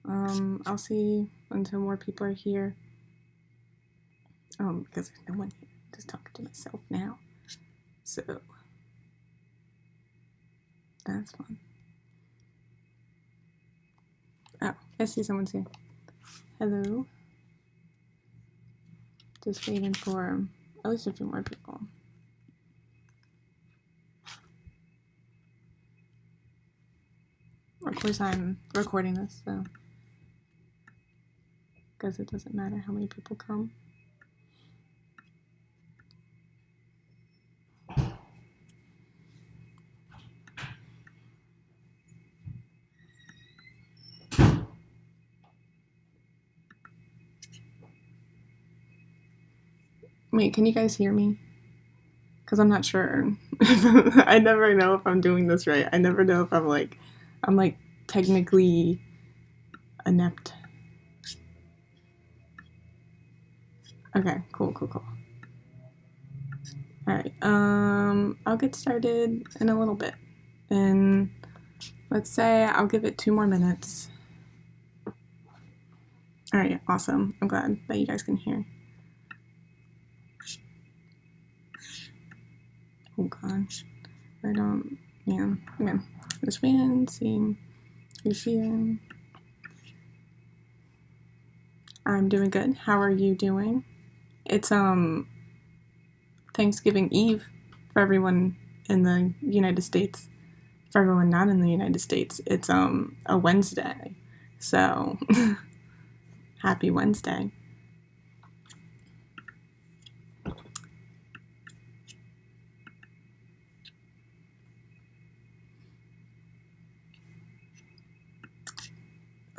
I'll see until more people are here. Because there's no one here. I'm just talking to myself now. So that's fun. Oh, I see someone's here. Hello. Just waiting for at least a few more people. Of course, I'm recording this, so because it doesn't matter how many people come. Wait, can you guys hear me? Because I'm not sure. I never know if I'm doing this right. I never know if I'm like technically inept. Okay, cool. Alright, I'll get started in a little bit. And let's say I'll give it 2 more minutes. Alright, awesome. I'm glad that you guys can hear. Oh gosh. Yeah. Okay. Just waiting, seeing who's here. I'm doing good. How are you doing? It's Thanksgiving Eve for everyone in the United States. For everyone not in the United States, it's a Wednesday. So happy Wednesday.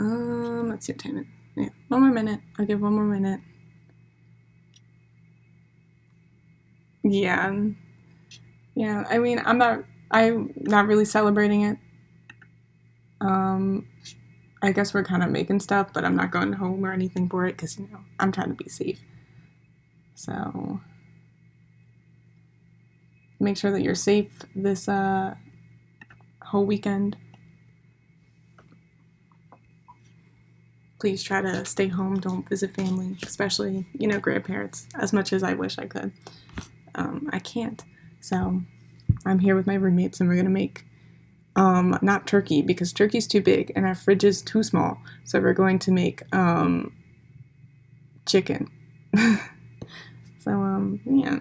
Let's see what time it is. Yeah, 1 more minute. I'll give 1 more minute. Yeah. I mean, I'm not really celebrating it. I guess we're kind of making stuff, but I'm not going home or anything for it because, I'm trying to be safe. So make sure that you're safe this whole weekend. Please try to stay home. Don't visit family, especially, grandparents, as much as I wish I could. I can't. So I'm here with my roommates and we're going to make, not turkey because turkey's too big and our fridge is too small. So we're going to make chicken. So, yeah.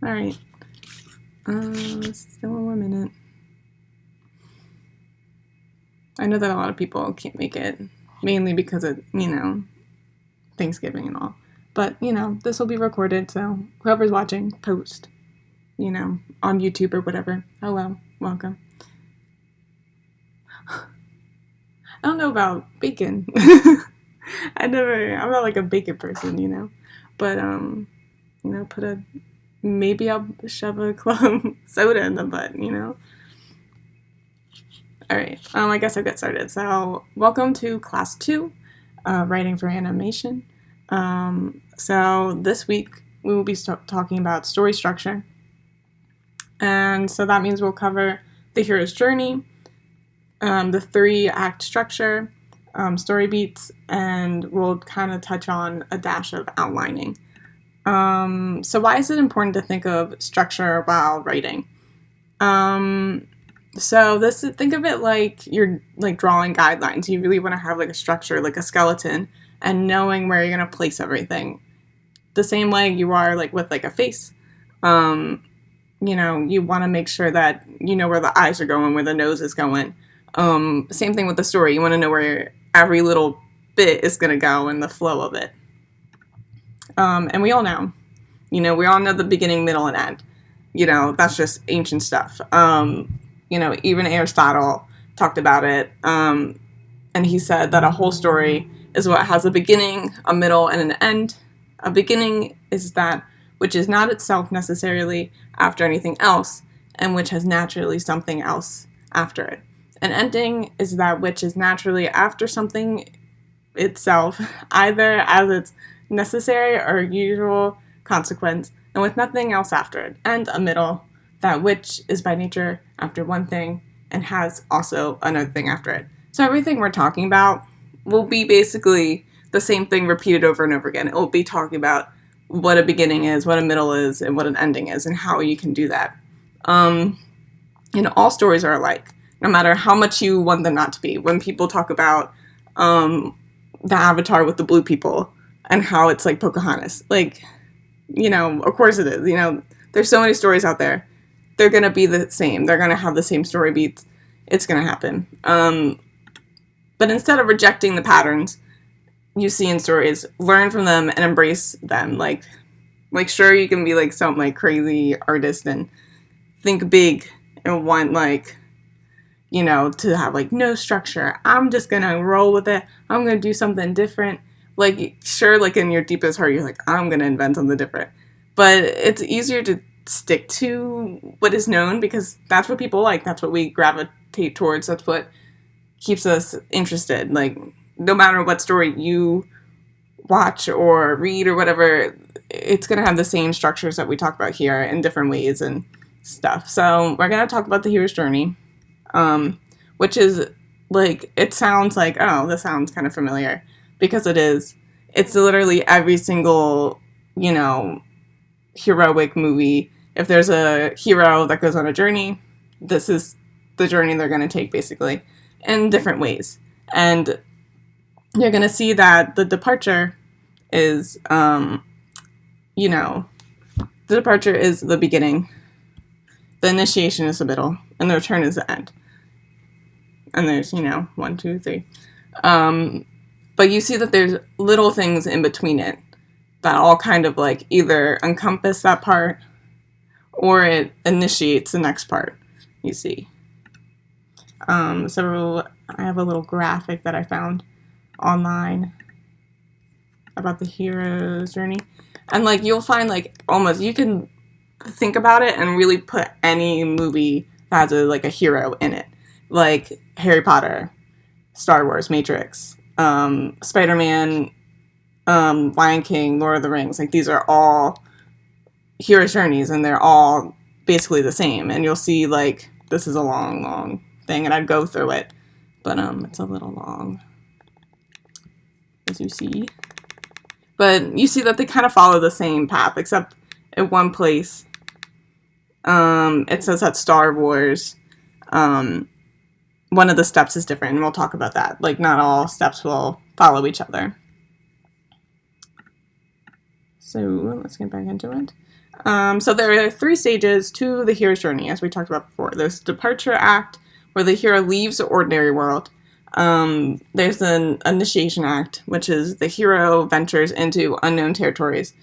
All right. Still 1 more minute. I know that a lot of people can't make it. Mainly because of, Thanksgiving and all. But, this will be recorded, so whoever's watching, post, on YouTube or whatever. Hello, welcome. I don't know about bacon. I'm not like a bacon person, But, maybe I'll shove a club soda in the butt, Alright, I guess I'll get started. So, welcome to Class 2, Writing for Animation. So, this week we will be talking about story structure. And so that means we'll cover the hero's journey, the 3-act structure, story beats, and we'll kind of touch on a dash of outlining. So why is it important to think of structure while writing? So think of it like you're like drawing guidelines. You really want to have like a structure, like a skeleton, and knowing where you're going to place everything. The same way you are like with like a face. You want to make sure that you know where the eyes are going, where the nose is going. Same thing with the story. You want to know where every little bit is going to go and the flow of it. And we all know. We all know the beginning, middle, and end. That's just ancient stuff. Even Aristotle talked about it, and he said that a whole story is what has a beginning, a middle, and an end. A beginning is that which is not itself necessarily after anything else, and which has naturally something else after it. An ending is that which is naturally after something itself, either as its necessary or usual consequence, and with nothing else after it. And a middle, that which is by nature after one thing and has also another thing after it. So everything we're talking about, will be basically the same thing repeated over and over again. It will be talking about what a beginning is, what a middle is, and what an ending is, and how you can do that. All stories are alike, no matter how much you want them not to be. When people talk about the Avatar with the blue people and how it's like Pocahontas, like, of course it is. There's so many stories out there. They're going to be the same. They're going to have the same story beats. It's going to happen. But instead of rejecting the patterns you see in stories, learn from them and embrace them. Like sure, you can be like some like crazy artist and think big and want to have like no structure. I'm just going to roll with it. I'm going to do something different. Like, sure, like in your deepest heart, you're like, I'm going to invent something different. But it's easier to stick to what is known because that's what people like. That's what we gravitate towards. That's what keeps us interested. Like, no matter what story you watch or read or whatever, it's going to have the same structures that we talk about here in different ways and stuff. So we're going to talk about the hero's journey, which is like, it sounds like, oh, this sounds kind of familiar, because it is. It's literally every single, heroic movie. If there's a hero that goes on a journey, this is the journey they're going to take, basically, in different ways. And you're going to see that the departure is, the departure is the beginning, the initiation is the middle, and the return is the end. And there's, 1, 2, 3. But you see that there's little things in between it that all kind of like either encompass that part or it initiates the next part, you see. So I have a little graphic that I found online about the hero's journey. And like you'll find like almost, you can think about it and really put any movie that has a hero in it. Like Harry Potter, Star Wars, Matrix, Spider-Man, Lion King, Lord of the Rings. Like these are all hero's journeys and they're all basically the same. And you'll see like this is a long, long thing and I'd go through it. But it's a little long, as you see. But you see that they kind of follow the same path, except at one place it says that Star Wars, one of the steps is different, and we'll talk about that. Like, not all steps will follow each other. So, let's get back into it. So there are 3 stages to the hero's journey, as we talked about before. There's the departure act, where the hero leaves the ordinary world. There's an initiation act, which is the hero ventures into unknown territories,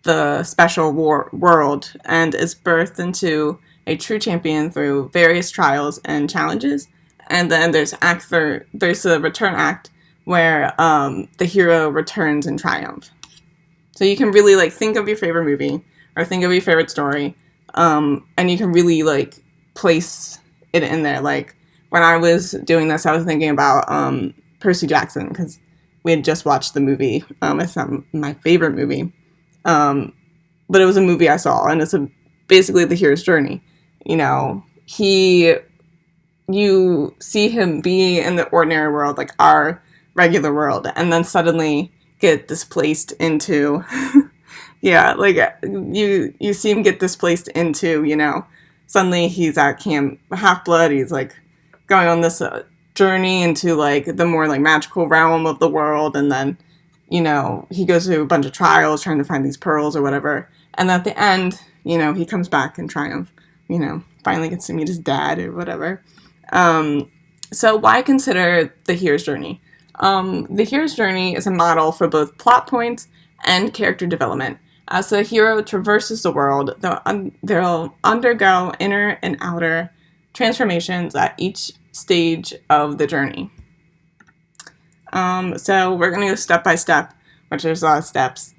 the special world, and is birthed into a true champion through various trials and challenges. And then there's there's a return act where the hero returns in triumph. So you can really think of your favorite movie or think of your favorite story, and you can really place it in there. Like when I was doing this, I was thinking about Percy Jackson because we had just watched the movie. It's not my favorite movie, but it was a movie I saw, and it's basically the hero's journey. You see him be in the ordinary world, like our regular world, and then suddenly get displaced into, you see him get displaced into, suddenly he's at Camp Half-Blood, he's going on this journey into the more magical realm of the world, and then, he goes through a bunch of trials trying to find these pearls or whatever, and at the end, he comes back in triumph, finally gets to meet his dad or whatever. So why consider the hero's journey? The hero's journey is a model for both plot points and character development. As the hero traverses the world, they'll undergo inner and outer transformations at each stage of the journey. So we're going to go step by step, which there's a lot of steps.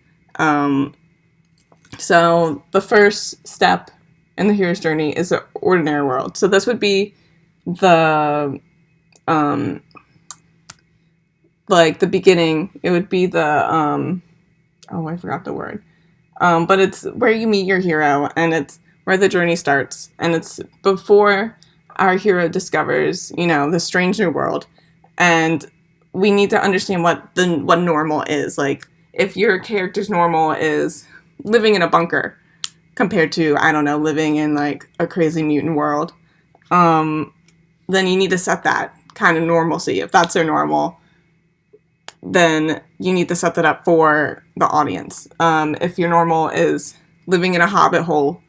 So the first step in the hero's journey is the ordinary world. So this would be the the beginning. It would be the I forgot the word, but it's where you meet your hero, and it's where the journey starts, and it's before our hero discovers the strange new world. And we need to understand what normal is. Like, if your character's normal is living in a bunker compared to, I don't know, living in like a crazy mutant world, then you need to set that kind of normalcy. If that's their normal, then you need to set that up for the audience. If your normal is living in a hobbit hole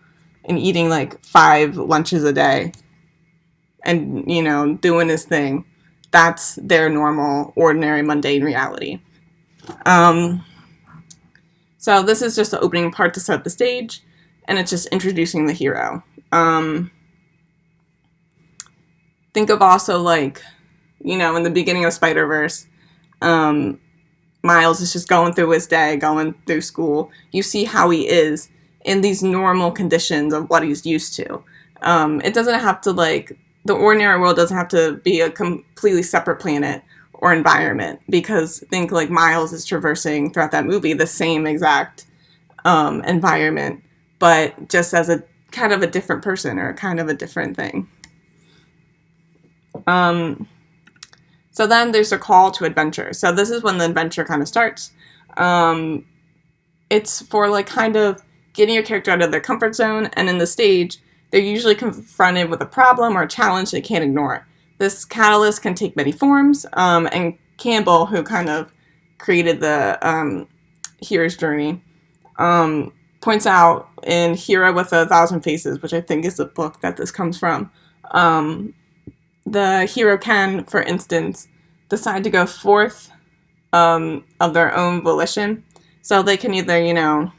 and eating like 5 lunches a day and, you know, doing his thing, that's their normal, ordinary, mundane reality. So this is just the opening part to set the stage, and it's just introducing the hero. Think of also, like, you know, in the beginning of Spider-Verse, Miles is just going through his day, going through school. You see how he is in these normal conditions of what he's used to. It doesn't have to, like, the ordinary world doesn't have to be a completely separate planet or environment, because think, like, Miles is traversing throughout that movie the same exact environment, but just as a kind of a different person or kind of a different thing. So then there's a call to adventure. So this is when the adventure kind of starts. It's for, like, kind of getting your character out of their comfort zone, and in the stage, they're usually confronted with a problem or a challenge they can't ignore. This catalyst can take many forms, and Campbell, who kind of created the hero's journey, points out in Hero with 1,000 Faces, which I think is the book that this comes from, the hero can, for instance, decide to go forth of their own volition. So they can either, you know,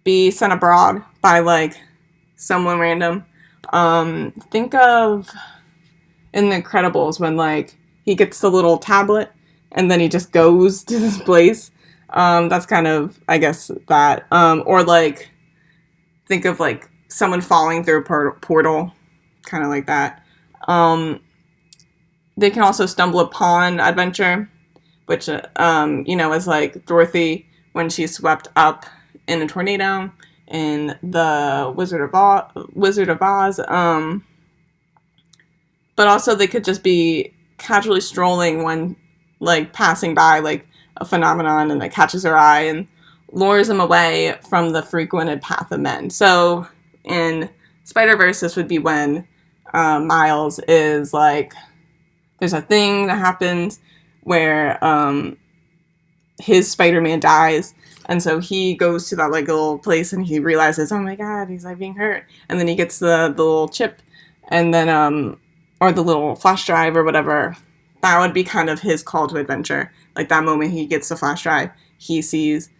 be sent abroad by, like, someone random. Think of in The Incredibles when, like, he gets the little tablet and then he just goes to this place. That's kind of, I guess, that. Or, like, think of, like, someone falling through a portal, kind of like that. They can also stumble upon adventure, which, you know, is like Dorothy when she's swept up in a tornado in the Wizard of Oz. But also they could just be casually strolling when, like, passing by, like, a phenomenon, and it catches her eye and lures them away from the frequented path of men. So in Spider-Verse, this would be when Miles is, like, there's a thing that happens where his Spider-Man dies, and so he goes to that, like, little place and he realizes, oh my god, he's, like, being hurt, and then he gets the little chip, and then or the little flash drive or whatever. That would be kind of his call to adventure. Like, that moment he gets the flash drive, he sees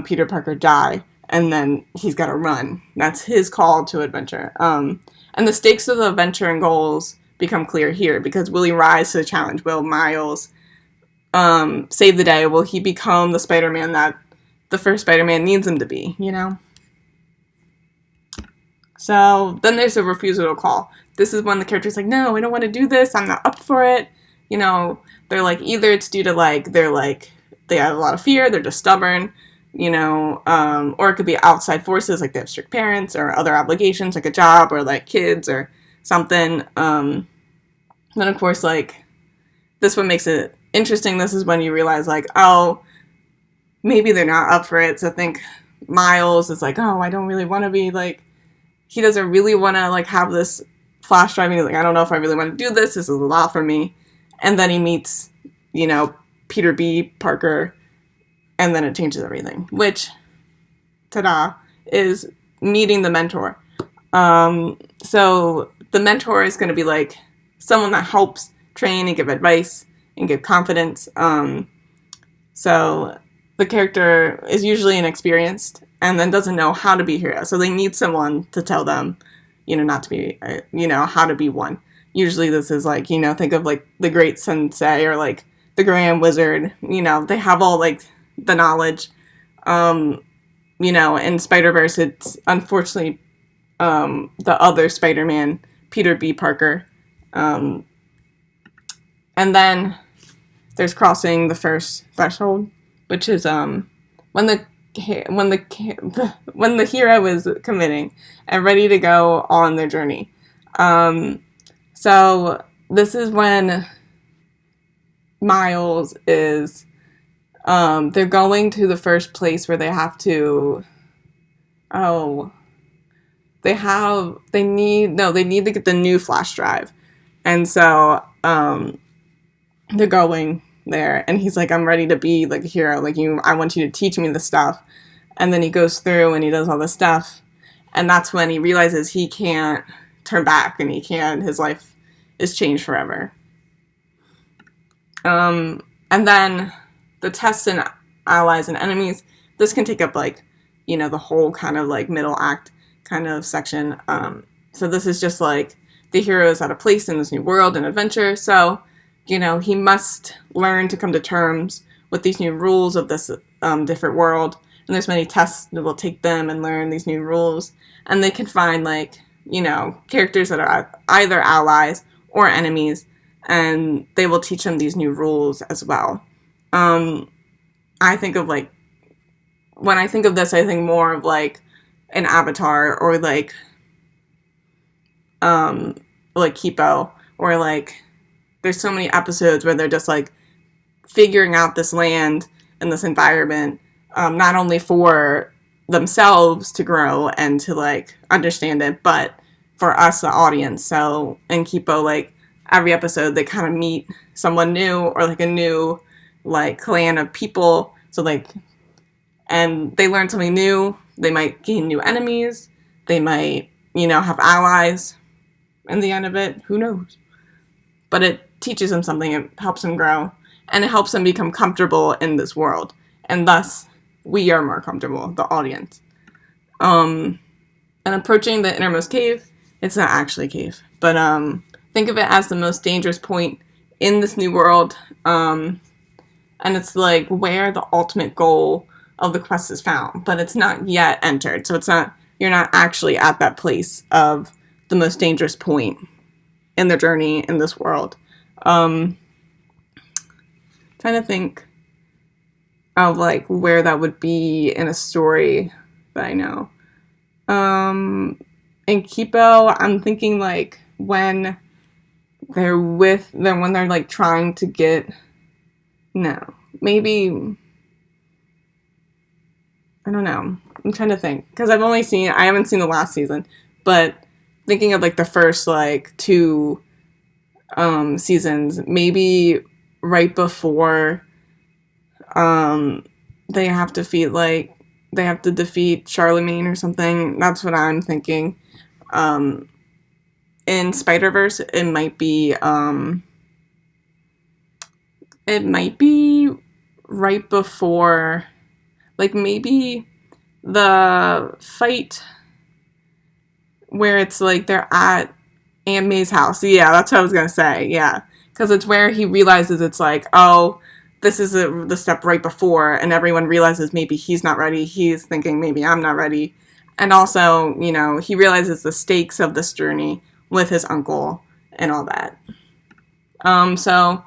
Peter Parker die, and then he's got to run. That's his call to adventure. And the stakes of the adventure and goals become clear here, because will he rise to the challenge? Will Miles save the day? Will he become the Spider-Man that the first Spider-Man needs him to be, you know? So then there's a refusal to call. This is when the character's like, no, I don't want to do this. I'm not up for it. You know, they're like, either it's due to, like, they have a lot of fear, they're just stubborn, you know, or it could be outside forces, like they have strict parents or other obligations, like a job or, like, kids or something. Then, of course, like, this one makes it interesting. This is when you realize, like, oh, maybe they're not up for it. So I think Miles is like, oh, I don't really want to be, like, he doesn't really want to, like, have this flash driving. He's like, I don't know if I really want to do this. This is a lot for me. And then he meets, you know, Peter B. Parker, and then it changes everything. Which, ta-da, is meeting the mentor. So the mentor is going to be, like, someone that helps train and give advice and give confidence. So the character is usually inexperienced and then doesn't know how to be a hero. So they need someone to tell them, you know, not to be, you know, how to be one. Usually this is, like, you know, think of, like, the great sensei or, like, the grand wizard. You know, they have all, like, the knowledge. You know, in Spider-Verse, it's unfortunately the other Spider-Man, Peter B. Parker. And then there's crossing the first threshold, which is when the hero is committing and ready to go on their journey. So this is when Miles is they're going to the first place where they have to they need to get the new flash drive. And so they're going there, and he's like, I'm ready to be like a hero, like I want you to teach me the stuff. And then he goes through and he does all this stuff, and that's when he realizes he can't turn back, and his life is changed forever. And then the tests and allies and enemies, this can take up like, the whole kind of like middle act kind of section. So this is just like the hero is at a place in this new world and adventure. So, he must learn to come to terms with these new rules of this different world. And there's many tests that will take them and learn these new rules. And they can find like, characters that are either allies or enemies, and they will teach them these new rules as well. I think of like, when I think of this, I think more of like an Avatar, or like Kipo, or like there's so many episodes where they're just like figuring out this land and this environment, not only for themselves to grow and to like understand it, but for us, the audience. So in Kipo, like every episode they kind of meet someone new, or like a new like clan of people. So like, and they learn something new. They might gain new enemies. They might, have allies in the end of it. Who knows? But it teaches them something. It helps them grow, and it helps them become comfortable in this world. And thus, we are more comfortable, the audience. And approaching the Innermost Cave, it's not actually a cave, but think of it as the most dangerous point in this new world. And it's like where the ultimate goal of the quest is found, but it's not yet entered. So you're not actually at that place of the most dangerous point in the journey in this world. Trying to think of like where that would be in a story that I know. In Kipo, I'm thinking like when they're like trying to get, maybe, I don't know. I'm trying to think, because I haven't seen the last season, but thinking of like the first like 2 seasons, maybe right before they have to defeat Charlemagne or something. That's what I'm thinking. In Spider-Verse, it might be right before, like maybe the fight where it's like they're at Aunt May's house. Yeah, that's what I was gonna say. Yeah, because it's where he realizes it's like, oh, this is the step right before, and everyone realizes maybe he's not ready. He's thinking maybe I'm not ready. And also, he realizes the stakes of this journey with his uncle and all that. So,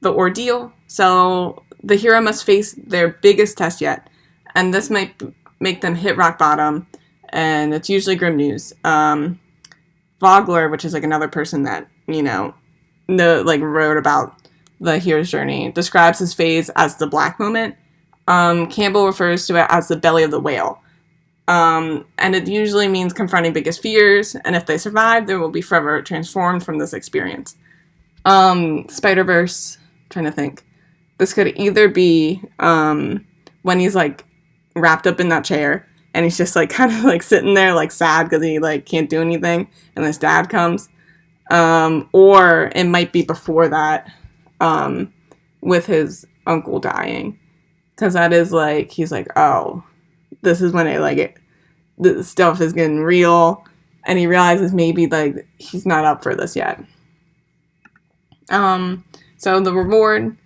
the ordeal. So, the hero must face their biggest test yet, and this might make them hit rock bottom, and it's usually grim news. Vogler, which is like another person that, wrote about the hero's journey, describes his phase as the black moment. Campbell refers to it as the belly of the whale. And it usually means confronting biggest fears, and if they survive, they will be forever transformed from this experience. Spider-Verse, trying to think. This could either be when he's like wrapped up in that chair, and he's just like kind of like sitting there like sad because he like can't do anything, and his dad comes. Or it might be before that, with his uncle dying, because that is like, he's like, oh, this is when the stuff is getting real, and he realizes maybe like he's not up for this yet. So the reward,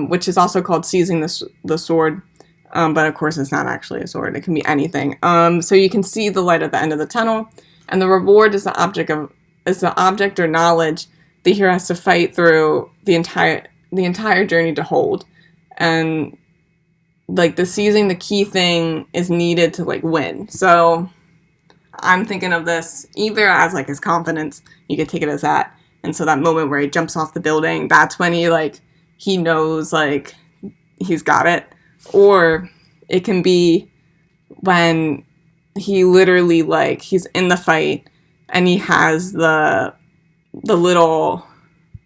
which is also called seizing the sword, but of course it's not actually a sword. It can be anything. So you can see the light at the end of the tunnel, and the reward is the object or knowledge the hero has to fight through the entire journey to hold. And like the seizing the key thing is needed to like win. So I'm thinking of this either as like his confidence, you could take it as that. And so that moment where he jumps off the building, that's when he he knows, like, he's got it. Or it can be when he literally, like, he's in the fight and he has the little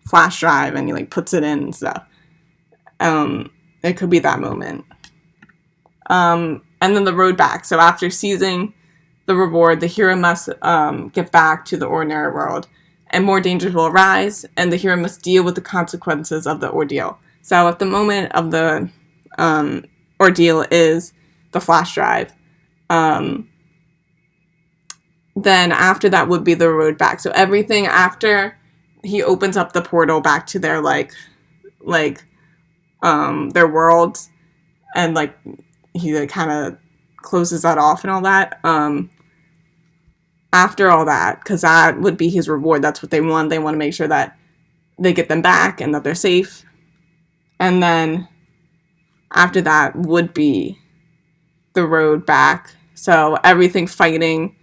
flash drive and he, like, puts it in and stuff. It could be that moment. And then the road back. So after seizing the reward, the hero must get back to the ordinary world, and more dangers will arise, and the hero must deal with the consequences of the ordeal. So at the moment of the ordeal is the flash drive. Then after that would be the road back. So everything after he opens up the portal back to their their worlds, and like he like, kind of closes that off and all that. After all that, because that would be his reward. That's what they want. They want to make sure that they get them back and that they're safe. And then after that would be the road back. So everything fighting,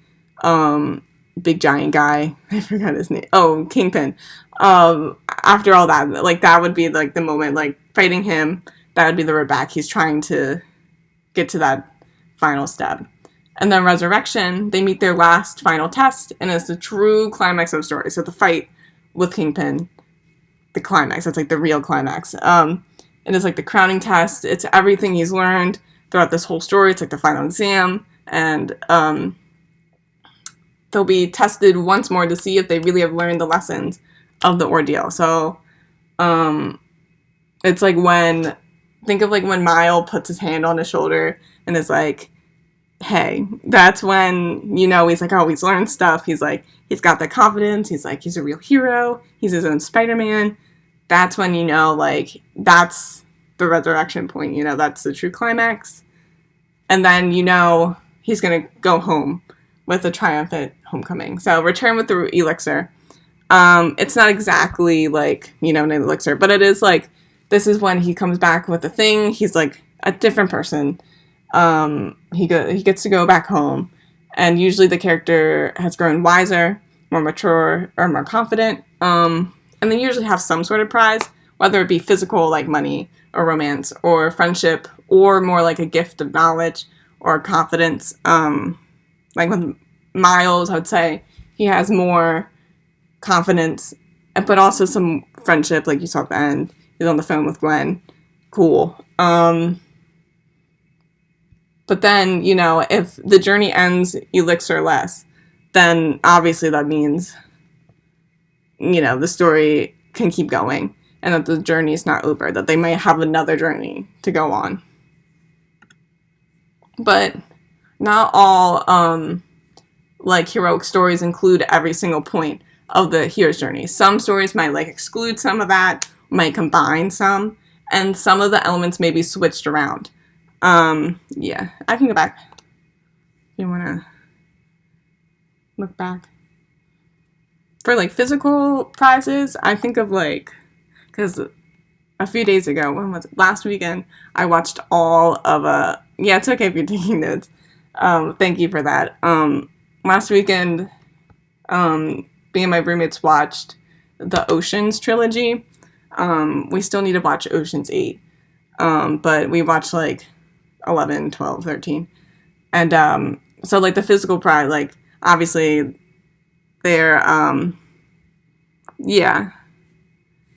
big giant guy. I forgot his name. Oh, Kingpin. After all that, like that would be like the moment, like fighting him. That would be the road back. He's trying to get to that final step. And then Resurrection, they meet their last final test, and it's the true climax of the story. So the fight with Kingpin, the climax, that's like the real climax. It is like the crowning test. It's everything he's learned throughout this whole story. It's like the final exam, and they'll be tested once more to see if they really have learned the lessons of the ordeal. So it's like think of like when Mile puts his hand on his shoulder and is like, hey, that's when, you know, he's like, oh, he's learned stuff. He's like, he's got the confidence. He's like, he's a real hero. He's his own Spider-Man. That's when, you know, like, that's the resurrection point. You know, that's the true climax. And then, you know, he's going to go home with a triumphant homecoming. So return with the elixir. It's not exactly like, you know, an elixir, but it is like, this is when he comes back with a thing. He's like a different person. He gets to go back home, and usually the character has grown wiser, more mature, or more confident, and they usually have some sort of prize, whether it be physical, like money, or romance, or friendship, or more like a gift of knowledge, or confidence. Like with Miles, I would say he has more confidence, but also some friendship, like you saw at the end. He's on the phone with Gwen. Cool. But then, you know, if the journey ends elixir-less, then obviously that means, you know, the story can keep going and that the journey is not over, that they might have another journey to go on. But not all, like, heroic stories include every single point of the hero's journey. Some stories might, like, exclude some of that, might combine some, and some of the elements may be switched around. Yeah, I can go back if you want to look back. For, like, physical prizes, I think of, like, because a few days ago, when was it? Last weekend, I watched all of yeah, it's okay if you're taking notes. Thank you for that. Last weekend, me and my roommates watched the Oceans Trilogy. We still need to watch Oceans 8. But we watched, like, 11, 12, 13. And so, like, the physical prize, like, obviously they're yeah,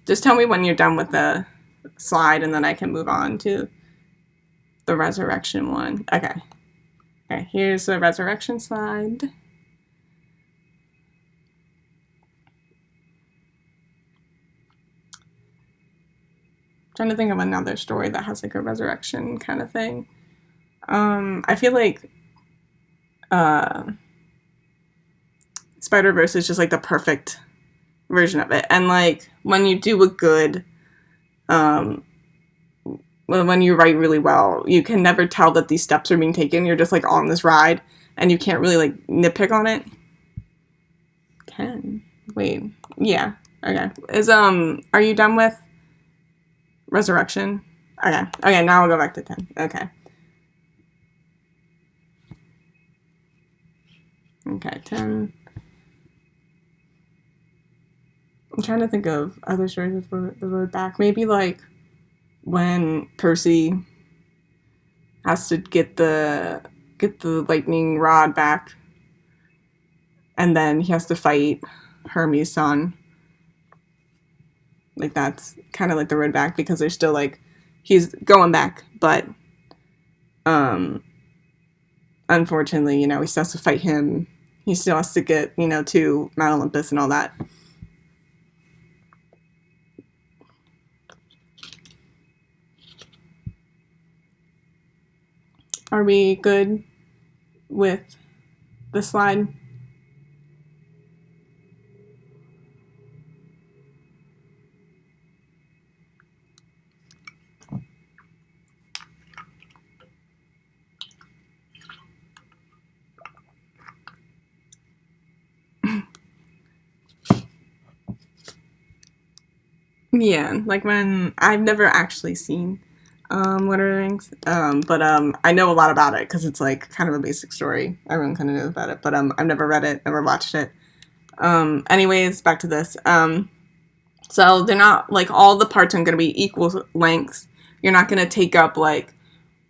just tell me when you're done with the slide and then I can move on to the resurrection one. Okay, here's the resurrection slide. Trying to think of another story that has like a resurrection kind of thing. I feel like Spider-Verse is just like the perfect version of it. And like when you do a good, when you write really well, you can never tell that these steps are being taken. You're just like on this ride and you can't really like nitpick on it. Yeah. Okay. Are you done with Resurrection? Okay, now I'll go back to 10. Okay, 10. I'm trying to think of other stories for the road back. Maybe like when Percy has to get the lightning rod back, and then he has to fight Hermes' son. Like, that's kind of like the road back, because they're still like, he's going back, but unfortunately, you know, he still has to fight him. He still has to get, you know, to Mount Olympus and all that. Are we good with the slide? Yeah, like when I've never actually seen Lord of the Rings, but I know a lot about it because it's like kind of a basic story. Everyone kind of knows about it, but I've never read it, never watched it. Anyways, back to this. So they're not like all the parts aren't going to be equal lengths. You're not going to take up like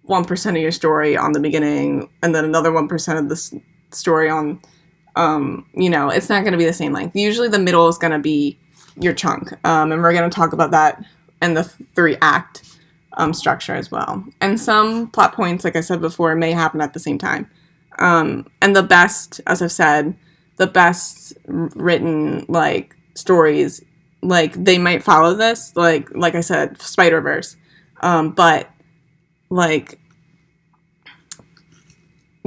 1% of your story on the beginning and then another 1% of the story on, you know, it's not going to be the same length. Usually the middle is going to be your chunk. And we're going to talk about that in the 3-act structure as well. And some plot points, like I said before, may happen at the same time. And the best, as I've said, the best written, like, stories, like, they might follow this, like I said, Spider-Verse. But, like,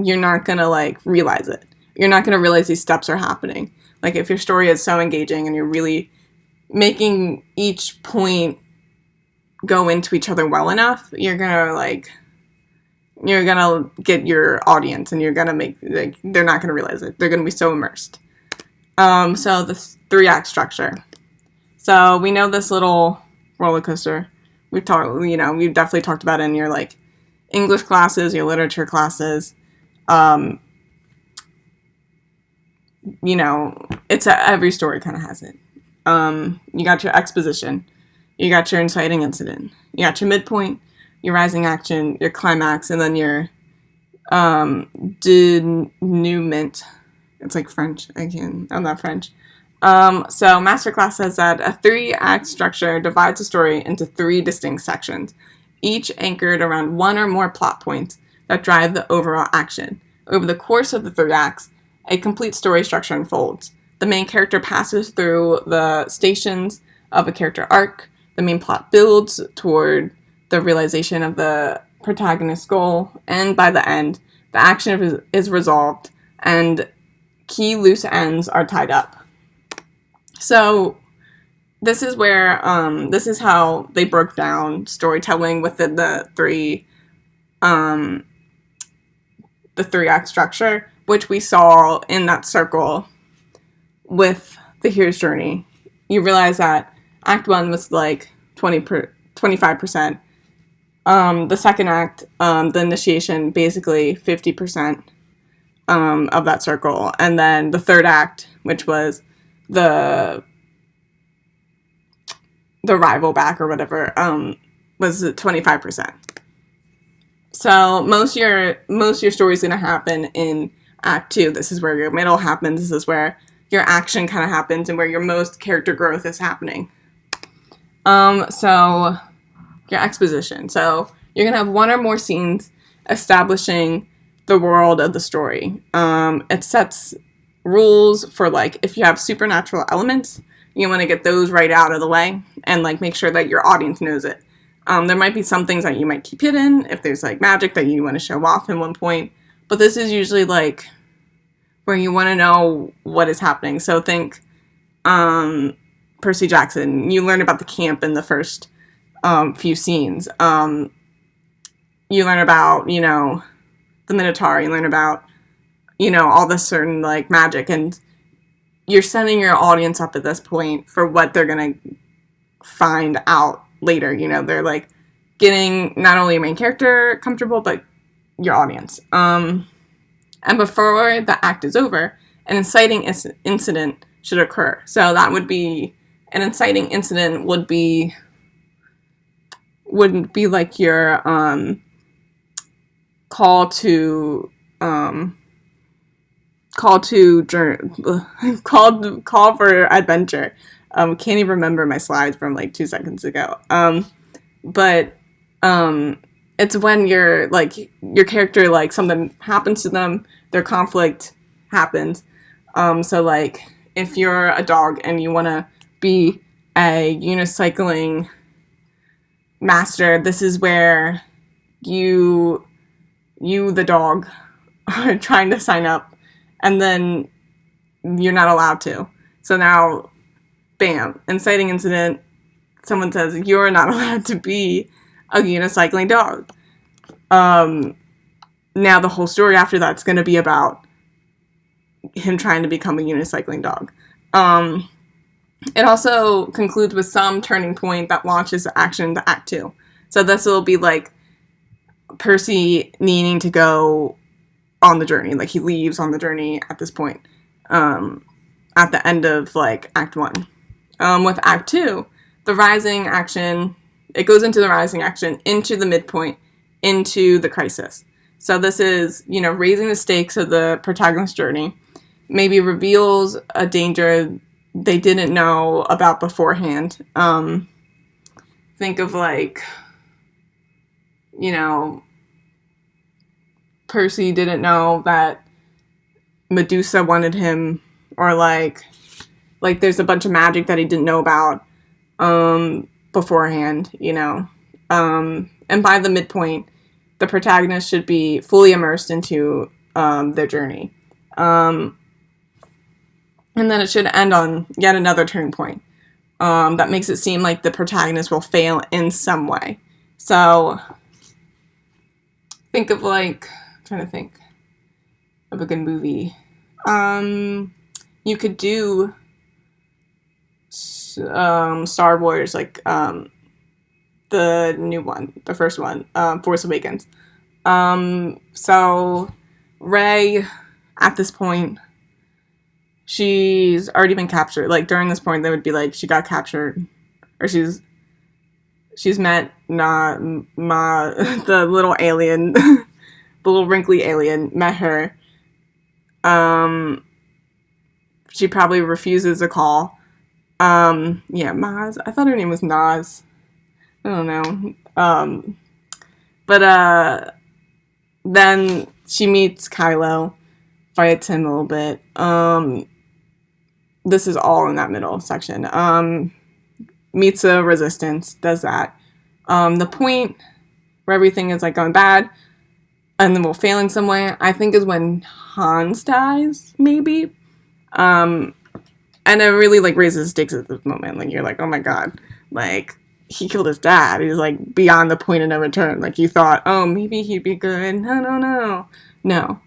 you're not going to, like, realize it. You're not going to realize these steps are happening. Like, if your story is so engaging and you're really making each point go into each other well enough, you're gonna get your audience, and you're gonna make, like, they're not gonna realize it. They're gonna be so immersed. So the 3-act structure. So we know this little roller coaster. We've definitely talked about it in your, like, English classes, your literature classes. You know, every story kind of has it. You got your exposition, you got your inciting incident, you got your midpoint, your rising action, your climax, and then your denouement. It's like French. I'm not French. So Masterclass says that a 3-act structure divides a story into 3 distinct sections, each anchored around one or more plot points that drive the overall action. Over the course of the 3 acts, a complete story structure unfolds. The main character passes through the stations of a character arc. The main plot builds toward the realization of the protagonist's goal, and by the end, the action is resolved and key loose ends are tied up. So this is where this is how they broke down storytelling within the 3-act structure, which we saw in that circle with the hero's journey. You realize that Act 1 was like 25%. The second act, the initiation, basically 50% of that circle. And then the third act, which was the rival back or whatever, was 25%. So most of your story is going to happen in Act 2. This is where your middle happens. This is where your action kind of happens and where your most character growth is happening. So your exposition. So you're going to have one or more scenes establishing the world of the story. It sets rules for, like, if you have supernatural elements, you want to get those right out of the way and, like, make sure that your audience knows it. There might be some things that you might keep hidden if there's, like, magic that you want to show off in one point. But this is usually, like, where you want to know what is happening. So think Percy Jackson. You learn about the camp in the first few scenes. You learn about, you know, the Minotaur. You learn about, you know, all this certain, like, magic. And you're setting your audience up at this point for what they're going to find out later. You know, they're, like, getting not only your main character comfortable, but your audience. And before the act is over, an inciting incident should occur. So that would be, an inciting incident would be would be like your call to call to call for adventure. Can't even remember my slides from like 2 seconds ago. But it's when you're like your character, like something happens to them, their conflict happens. So like if you're a dog and you want to be a unicycling master, this is where you the dog are trying to sign up, and then you're not allowed to. So now, bam, inciting incident. Someone says you're not allowed to be a unicycling dog. Now the whole story after that's going to be about him trying to become a unicycling dog. It also concludes with some turning point that launches the action to Act 2. So this will be like Percy needing to go on the journey. Like he leaves on the journey at this point, at the end of like Act 1. With Act 2, the rising action, it goes into the rising action, into the midpoint, into the crisis. So this is, raising the stakes of the protagonist's journey, maybe reveals a danger they didn't know about beforehand. Think of like, Percy didn't know that Medusa wanted him, or like there's a bunch of magic that he didn't know about beforehand, and by the midpoint, the protagonist should be fully immersed into their journey. And then it should end on yet another turning point that makes it seem like the protagonist will fail in some way. So think of I'm trying to think of a good movie. You could do Star Wars, the new one, the first one, Force Awakens. So Rey, at this point, she's already been captured. Like during this point, they would be like she got captured, or she's met the little alien, the little wrinkly alien met her. She probably refuses a call. Maz. I thought her name was Nas. I don't know. But then she meets Kylo, fights him a little bit. This is all in that middle section. Meets a resistance, does that. The point where everything is like going bad and then will fail in some way, I think, is when Hans dies, maybe. And it really like raises the stakes at this moment. Like you're like, oh my god, like he killed his dad. He's like beyond the point of no return. Like you thought, oh, maybe he'd be good. No.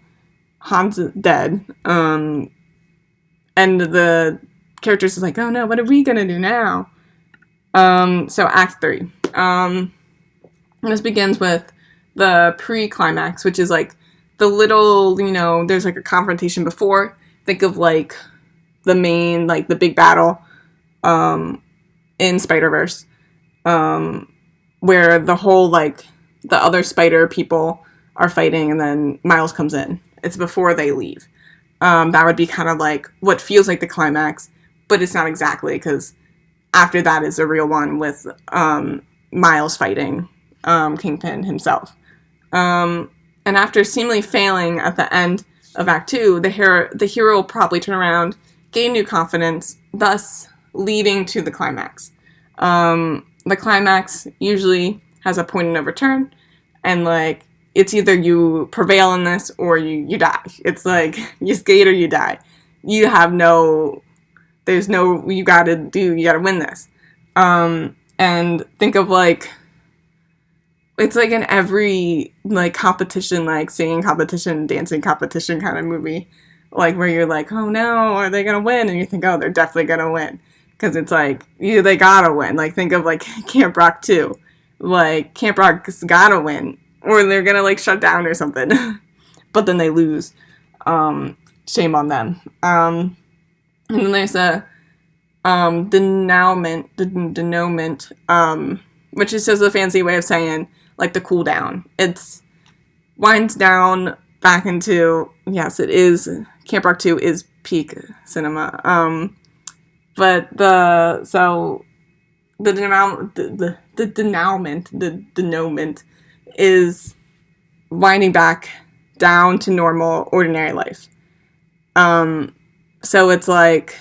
Hans is dead. And the characters is like, oh no, what are we gonna do now? So Act 3. This begins with the pre-climax, which is like the little, there's like a confrontation before. Think of like the main, like the big battle in Spider-Verse, where the whole like the other spider people are fighting and then Miles comes in. It's before they leave. That would be kind of like what feels like the climax, but it's not exactly, because after that is a real one with Miles fighting Kingpin himself. And after seemingly failing at the end of Act 2, the hero will probably turn around, gain new confidence, thus leading to the climax. The climax usually has a point of no return, and like it's either you prevail in this or you die. It's like you skate or you die. You gotta win this. And think of like, it's like in every like competition, like singing competition, dancing competition kind of movie, like where you're like, oh no, are they gonna win? And you think, oh, they're definitely gonna win, because it's like they gotta win. Like think of like Camp Rock 2, like Camp Rock's gotta win, or they're gonna like shut down or something, but then they lose. Shame on them. And then there's a denouement, which is just a fancy way of saying, like, the cool down. It's winds down back into, yes, it is, Camp Rock 2 is peak cinema. But the denouement is winding back down to normal, ordinary life. So it's like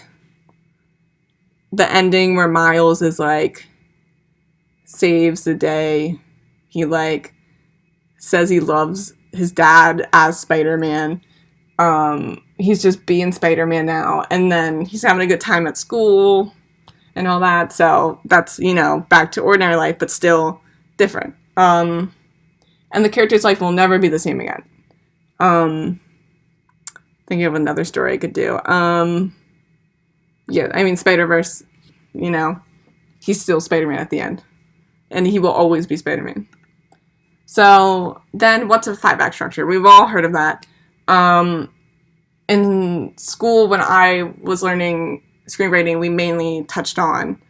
the ending where Miles is like, saves the day. He like says he loves his dad as Spider-Man. He's just being Spider-Man now. And then he's having a good time at school and all that. So that's, you know, back to ordinary life, but still different. And the character's life will never be the same again. Thinking of another story I could do. Yeah, I mean, Spider-Verse, you know, he's still Spider-Man at the end. And he will always be Spider-Man. So then what's a 5-act structure? We've all heard of that. In school, when I was learning screenwriting, we mainly touched on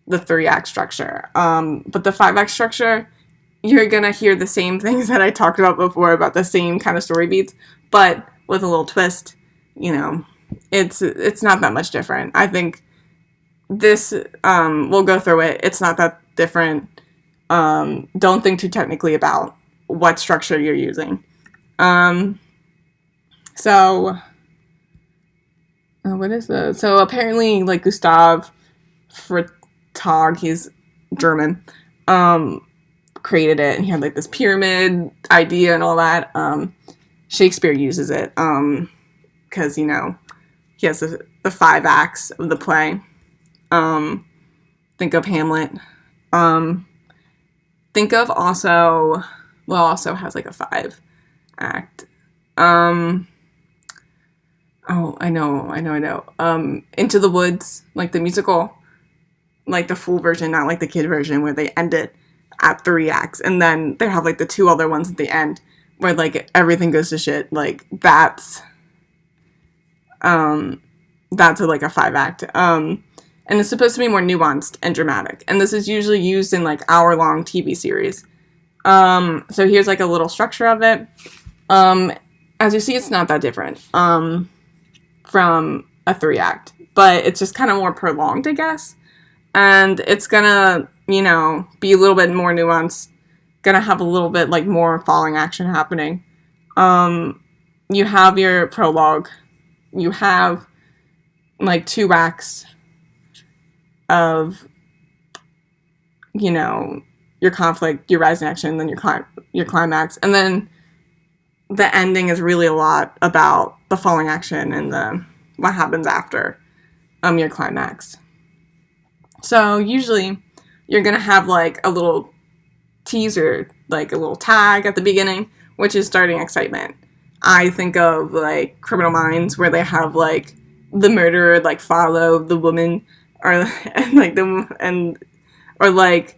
the 3-act structure. But the 5-act structure, you're going to hear the same things that I talked about before, about the same kind of story beats, but with a little twist. You know, it's not that much different. I think this, we'll go through it. It's not that different. Don't think too technically about what structure you're using. What is this? So apparently, like, Gustav Freytag, he's German, created it, and he had like this pyramid idea and all that. Shakespeare uses it, because, you know, he has the 5 acts of the play. Think of Hamlet. Think of also has like a 5-act. Oh, I know. Into the Woods, like the musical, like the full version, not like the kid version where they end it at 3 acts, and then they have like the 2 other ones at the end where like everything goes to shit. Like that's like a 5-act. And it's supposed to be more nuanced and dramatic. And this is usually used in like hour-long TV series. So here's like a little structure of it. As you see, it's not that different from a 3-act, but it's just kind of more prolonged, I guess. And it's gonna, you know, be a little bit more nuanced, gonna have a little bit like more falling action happening. You have your prologue, you have like 2 acts of, you know, your conflict, your rise in action, then your climax, and then the ending is really a lot about the falling action and what happens after your climax. So usually you're gonna have like a little teaser, like a little tag at the beginning, which is starting excitement. I think of like Criminal Minds, where they have like the murderer like follow the woman, or like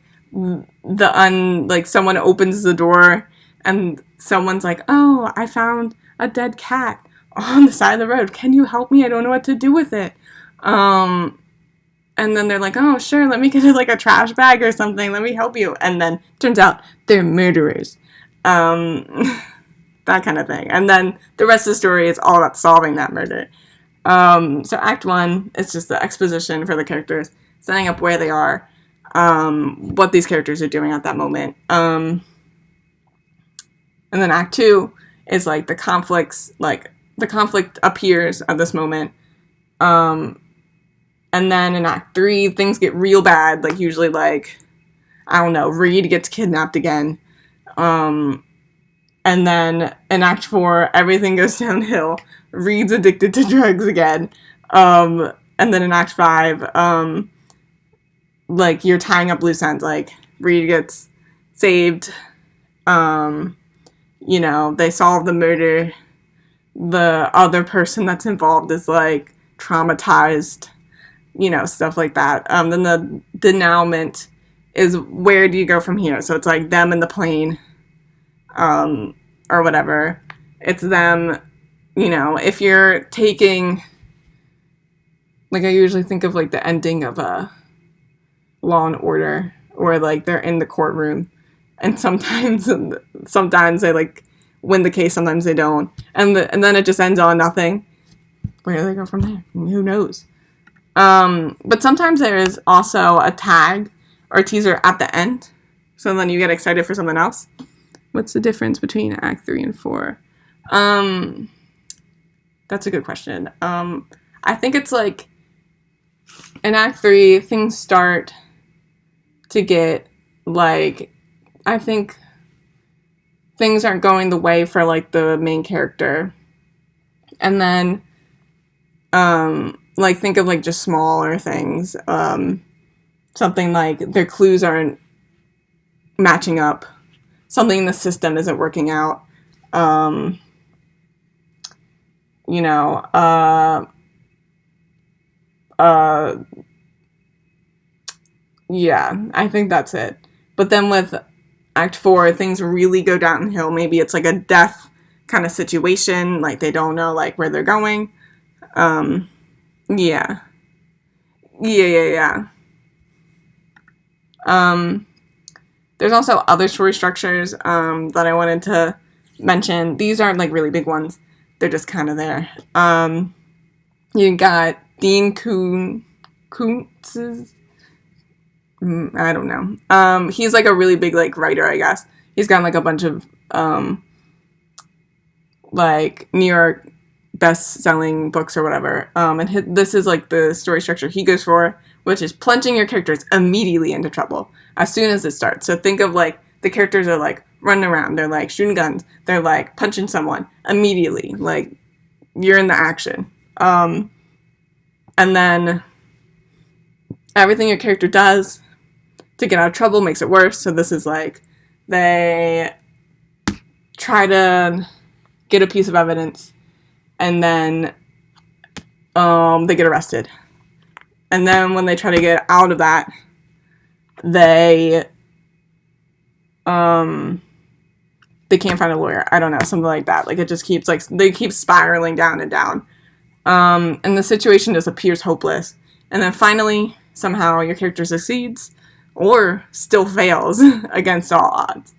someone opens the door and someone's like, oh, I found a dead cat on the side of the road. Can you help me? I don't know what to do with it. And then they're like, oh, sure, let me get like a trash bag or something. Let me help you. And then turns out they're murderers. That kind of thing. And then the rest of the story is all about solving that murder. So Act 1 is just the exposition for the characters, setting up where they are, what these characters are doing at that moment. And then Act 2 is like the conflicts, like the conflict appears at this moment. And then in Act 3, things get real bad, like usually like, I don't know, Reed gets kidnapped again. And then in Act 4, everything goes downhill. Reed's addicted to drugs again. And then in Act 5, like you're tying up loose ends, like Reed gets saved. You know, they solve the murder. The other person that's involved is like traumatized, you know, stuff like that. Then the denouement is where do you go from here? So it's like them in the plane, or whatever. It's them, you know, if you're taking, like I usually think of like the ending of a Law and Order or like they're in the courtroom, and sometimes they like win the case, sometimes they don't, and then it just ends on nothing. Where do they go from there? Who knows? But sometimes there is also a tag or a teaser at the end, so then you get excited for something else. What's the difference between Act 3 and 4? That's a good question. I think it's like in Act 3, things start to get like, I think things aren't going the way for like the main character. And then, like think of like just smaller things. Something like their clues aren't matching up. Something in the system isn't working out. Yeah, I think that's it. But then with Act 4, things really go downhill. Maybe it's like a death kind of situation, like they don't know like where they're going. Yeah. There's also other story structures that I wanted to mention. These aren't like really big ones. They're just kind of there. You got Dean Koontz's, I don't know. He's like a really big like writer, I guess. He's got like a bunch of like New York best-selling books or whatever. And this is like the story structure he goes for, which is plunging your characters immediately into trouble as soon as it starts. So think of like the characters are like running around, they're like shooting guns, they're like punching someone immediately, like you're in the action. And then everything your character does to get out of trouble makes it worse. So this is like they try to get a piece of evidence and then they get arrested. And then when they try to get out of that, they can't find a lawyer. I don't know, something like that. Like it just keeps like they keep spiraling down and down. And the situation just appears hopeless. And then finally, somehow your character succeeds or still fails against all odds.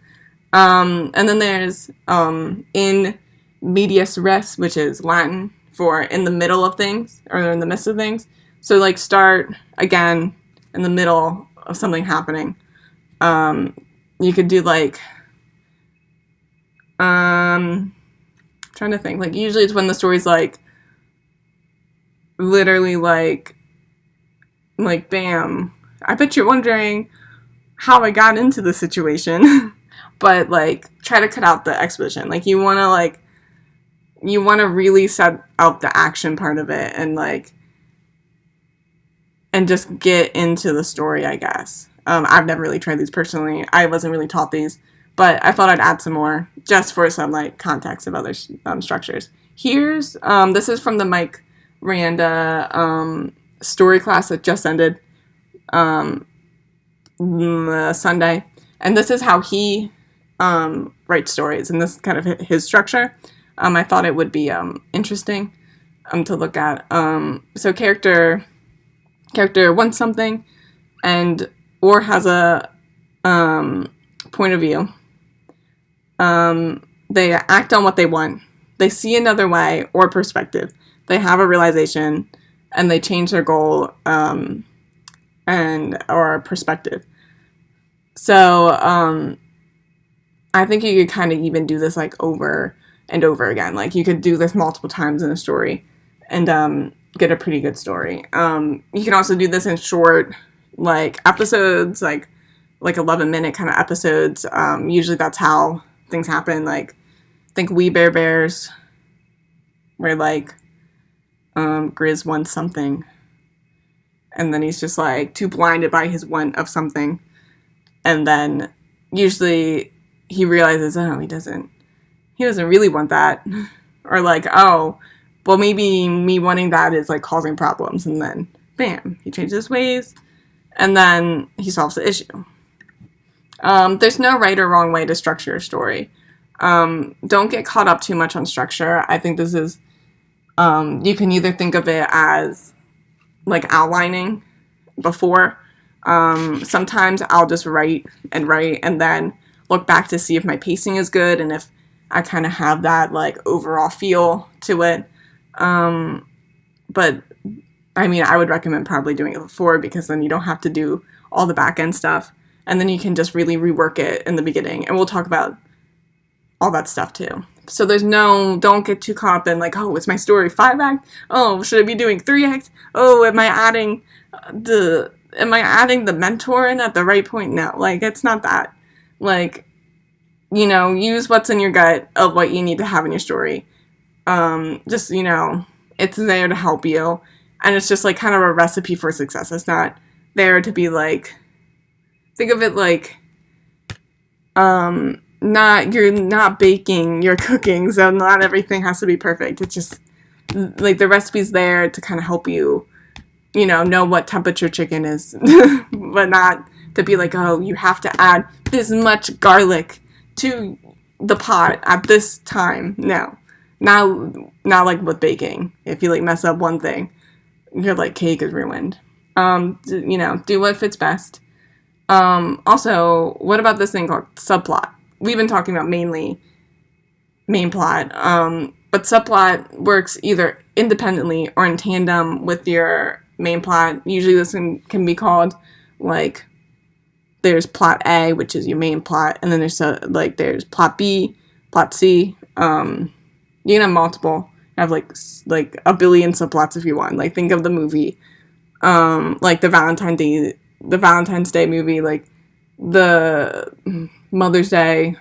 And then there's in medias res, which is Latin for in the middle of things or in the midst of things. So like start again in the middle of something happening. You could do like trying to think, like usually it's when the story's like literally like bam, I bet you're wondering how I got into the situation. But like try to cut out the exposition. Like you want to really set out the action part of it and just get into the story, I guess. I've never really tried these personally. I wasn't really taught these, but I thought I'd add some more just for some like context of other structures. Here's this is from the Mike Randa story class that just ended Sunday, and this is how he writes stories, and this is kind of his structure. I thought it would be interesting to look at. So character wants something and or has a point of view. They act on what they want. They see another way or perspective. They have a realization and they change their goal and or perspective. So I think you could kind of even do this like over and over again. Like you could do this multiple times in a story and get a pretty good story. You can also do this in short like episodes, like 11-minute kind of episodes. Usually that's how things happen. Like think We Bare Bears, where like Grizz wants something and then he's just like too blinded by his want of something, and then usually he realizes, oh, he doesn't really want that, or like, oh, well, maybe me wanting that is like causing problems, and then bam, he changes his ways and then he solves the issue. There's no right or wrong way to structure a story. Don't get caught up too much on structure. I think this is you can either think of it as like outlining before, Sometimes I'll just write and then look back to see if my pacing is good and if I kind of have that like overall feel to it. But I mean, I would recommend probably doing it before, because then you don't have to do all the back end stuff, and then you can just really rework it in the beginning, and we'll talk about all that stuff too. So don't get too caught up in like, oh, it's my story 5-act? Oh, should I be doing 3-act? Oh, am I adding the mentor in at the right point? No, like, it's not that. Like, use what's in your gut of what you need to have in your story. Just, it's there to help you. And it's just like kind of a recipe for success. It's not there to be like, think of it like, you're not baking, you're cooking, so not everything has to be perfect. It's just like the recipe's there to kind of help you, know what temperature chicken is, but not to be like, oh, you have to add this much garlic to the pot at this time. No, not like with baking. If you like mess up one thing, your like cake is ruined. Do what fits best. Also, what about this thing called subplot? We've been talking about mainly main plot, but subplot works either independently or in tandem with your main plot. Usually this can be called, like, there's plot A, which is your main plot, and then there's plot B, plot C. You can have multiple. Have like a billion subplots if you want. Like, think of the movie, like the Valentine's Day movie, like the Mother's Day,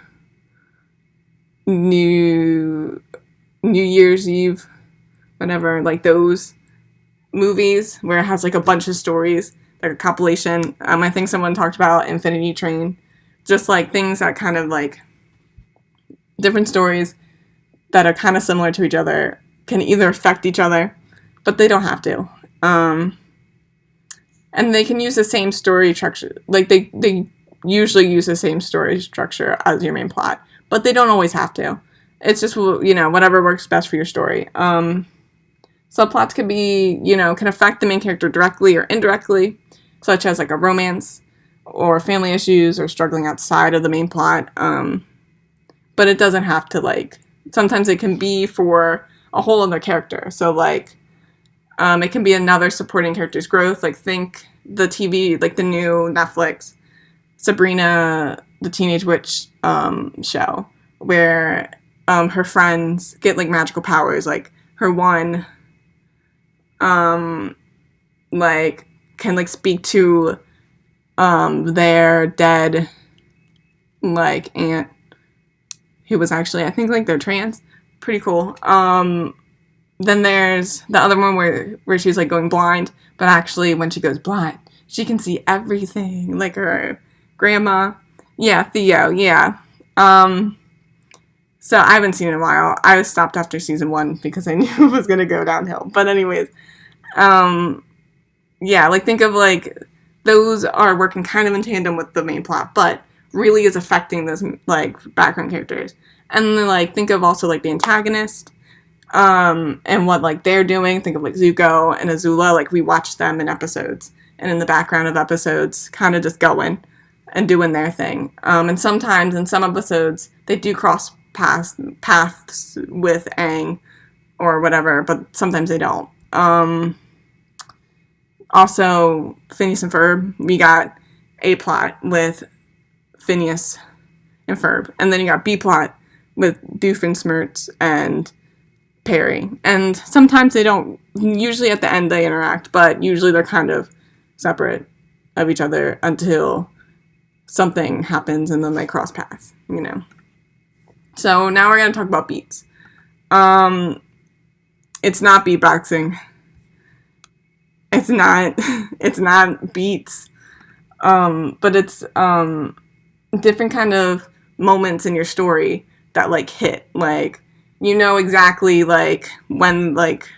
New Year's Eve, whatever, like those movies where it has like a bunch of stories, like a compilation. I think someone talked about Infinity Train, just like things that kind of like different stories that are kind of similar to each other can either affect each other, but they don't have to. And they can use the same story structure. Like, they usually use the same story structure as your main plot, but they don't always have to. It's just, whatever works best for your story. Subplots can affect the main character directly or indirectly, such as like a romance or family issues or struggling outside of the main plot. But it doesn't have to, like, sometimes it can be for a whole other character. So, like, it can be another supporting character's growth. Like, think the TV, like the new Netflix Sabrina the Teenage Witch show, where her friends get like magical powers. Like, her one like can like speak to their dead like aunt, who was actually, I think, like, they're trans. Pretty cool. Then there's the other one where she's like going blind, but actually when she goes blind, she can see everything, like her grandma. Yeah, Theo, yeah. So I haven't seen it in a while. I stopped after season 1 because I knew it was going to go downhill. But anyways, yeah, like, think of, like, those are working kind of in tandem with the main plot, but really is affecting those, like, background characters. And then, like, think of also, like, the antagonist, and what, like, they're doing. Think of, like, Zuko and Azula. Like, we watch them in episodes, and in the background of episodes, kind of just going and doing their thing. And sometimes in some episodes, they do cross paths with Aang or whatever, but sometimes they don't. Also, Phineas and Ferb, we got A plot with Phineas and Ferb, and then you got B plot with Doofenshmirtz and Perry. And sometimes they don't, usually at the end they interact, but usually they're kind of separate of each other until something happens and then they cross paths, So now we're going to talk about beats. It's not beatboxing. It's not beats. But it's different kind of moments in your story that, like, hit. Like, exactly, like, when, like,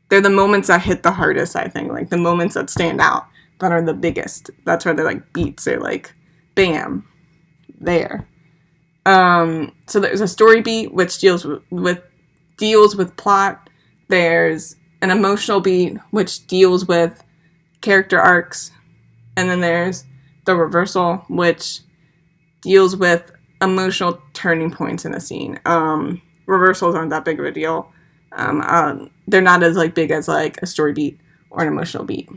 they're the moments that hit the hardest, I think. Like, the moments that stand out, that are the biggest. That's why they're, like, beats. They're, like, bam, there. So there's a story beat, which deals with plot. There's an emotional beat, which deals with character arcs And then there's the reversal, which deals with emotional turning points in a scene. Reversals aren't that big of a deal. They're not as like big as like a story beat or an emotional beat.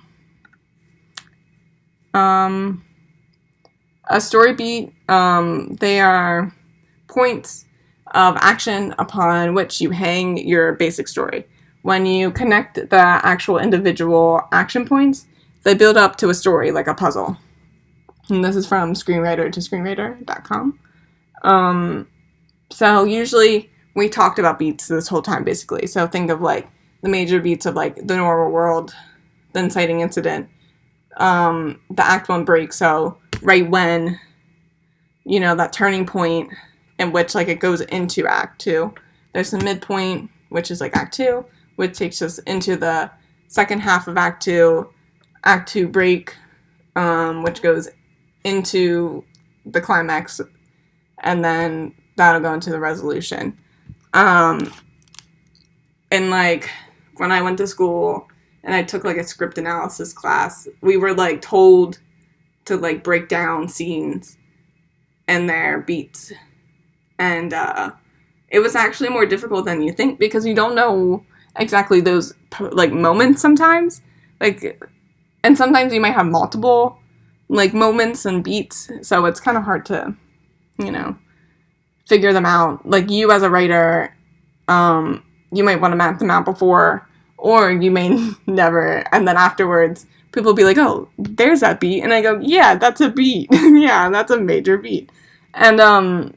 A story beat, they are points of action upon which you hang your basic story. When you connect the actual individual action points, they build up to a story like a puzzle. And this is from screenwriter-to-screenwriter.com. So usually we talked about beats this whole time, basically. So think of like the major beats of like the normal world, the inciting incident, the act one break. So right when, you know, that turning point in which like it goes into act two. There's the midpoint, which is like act two, which takes us into the second half of act two break, which goes into the climax, and then that'll go into the resolution. And like when I went to school and I took like a script analysis class, we were like told to like break down scenes and their beats. And it was actually more difficult than you think because you don't know exactly those like moments sometimes. Like, and sometimes you might have multiple like moments and beats, so it's kind of hard to, you know, figure them out. Like you as a writer, you might want to map them out before, or you may never, and then afterwards people will be like, oh, there's that beat, and I go, yeah, that's a beat. Yeah, that's a major beat. And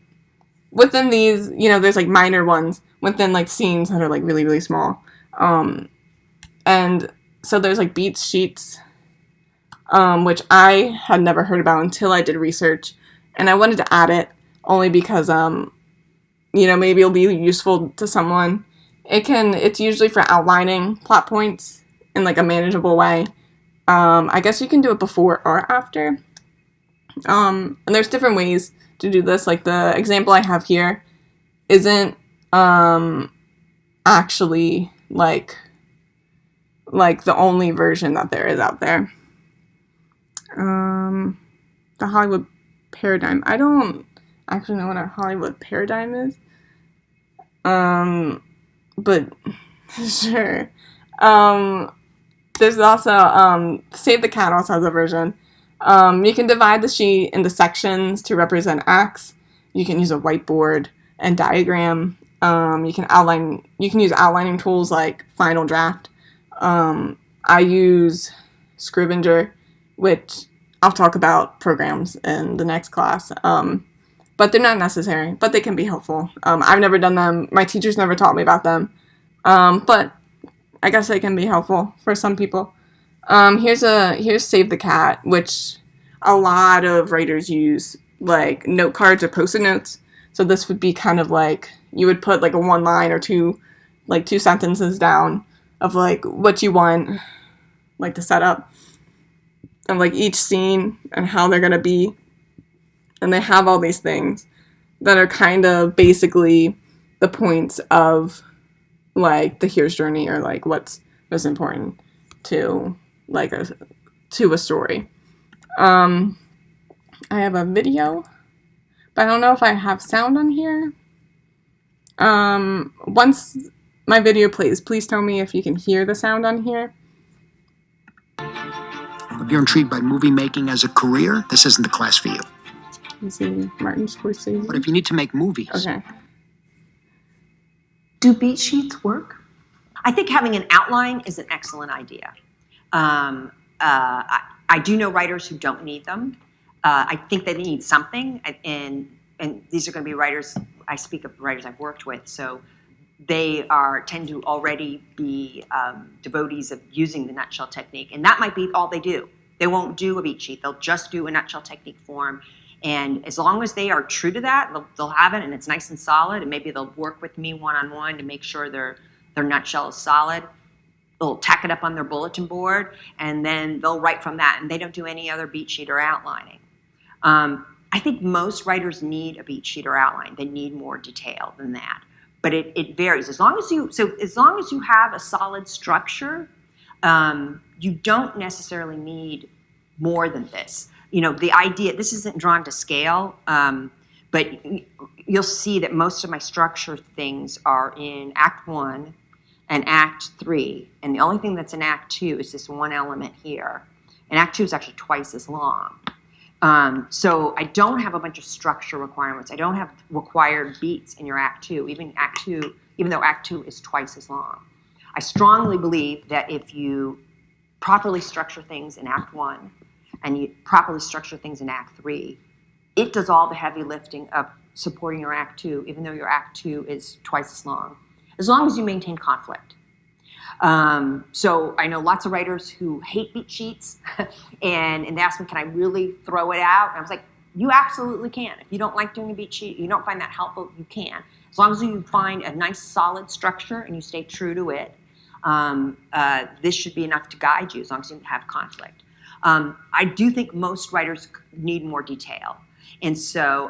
within these, you know, there's like minor ones within like scenes that are like really, really small. And so there's like beats sheets, which I had never heard about until I did research, and I wanted to add it only because, you know, maybe it'll be useful to someone. It's usually for outlining plot points in like a manageable way. I guess you can do it before or after. And there's different ways to do this. Like the example I have here isn't actually like the only version that there is out there. The Hollywood paradigm. I don't actually know what a Hollywood paradigm is. But sure. There's also Save the Cat also has a version. You can divide the sheet into sections to represent acts. You can use a whiteboard and diagram. You can use outlining tools like Final Draft. I use Scrivenger, which I'll talk about programs in the next class. But they're not necessary, but they can be helpful. I've never done them. My teachers never taught me about them. But I guess they can be helpful for some people. Here's Save the Cat, which a lot of writers use, like note cards or post-it notes. So this would be kind of like, you would put like a one line or two sentences down of like what you want, like the setup of like each scene and how they're gonna be. And they have all these things that are kind of basically the points of like the hero's journey, or like what's most important to like a story. I have a video, but I don't know if I have sound on here. Once my video plays, please tell me if you can hear the sound on here. If you're intrigued by movie making as a career, this isn't the class for you. You see Martin Scorsese. But if you need to make movies... Okay. Do beat sheets work? I think having an outline is an excellent idea. I do know writers who don't need them. I think they need something, and these are going to be writers, I speak of writers I've worked with, so they tend to already be devotees of using the nutshell technique, and that might be all they do. They won't do a beat sheet, they'll just do a nutshell technique form, and as long as they are true to that, they'll have it, and it's nice and solid, and maybe they'll work with me one-on-one to make sure their nutshell is solid. They'll tack it up on their bulletin board, and then they'll write from that, and they don't do any other beat sheet or outlining. I think most writers need a beat sheet or outline. They need more detail than that, but it varies. As long as you have a solid structure, you don't necessarily need more than this. The idea, this isn't drawn to scale, but you'll see that most of my structure things are in Act 1 and Act 3, and the only thing that's in Act 2 is this one element here. And Act 2 is actually twice as long. So I don't have a bunch of structure requirements. I don't have required beats in your Act 2, even though Act 2 is twice as long. I strongly believe that if you properly structure things in Act 1 and you properly structure things in Act 3, it does all the heavy lifting of supporting your Act 2, even though your Act 2 is twice as long as you maintain conflict. So I know lots of writers who hate beat sheets, and they ask me, can I really throw it out? And I was like, you absolutely can. If you don't like doing a beat sheet, you don't find that helpful, you can. As long as you find a nice solid structure and you stay true to it, this should be enough to guide you as long as you have conflict. I do think most writers need more detail. And so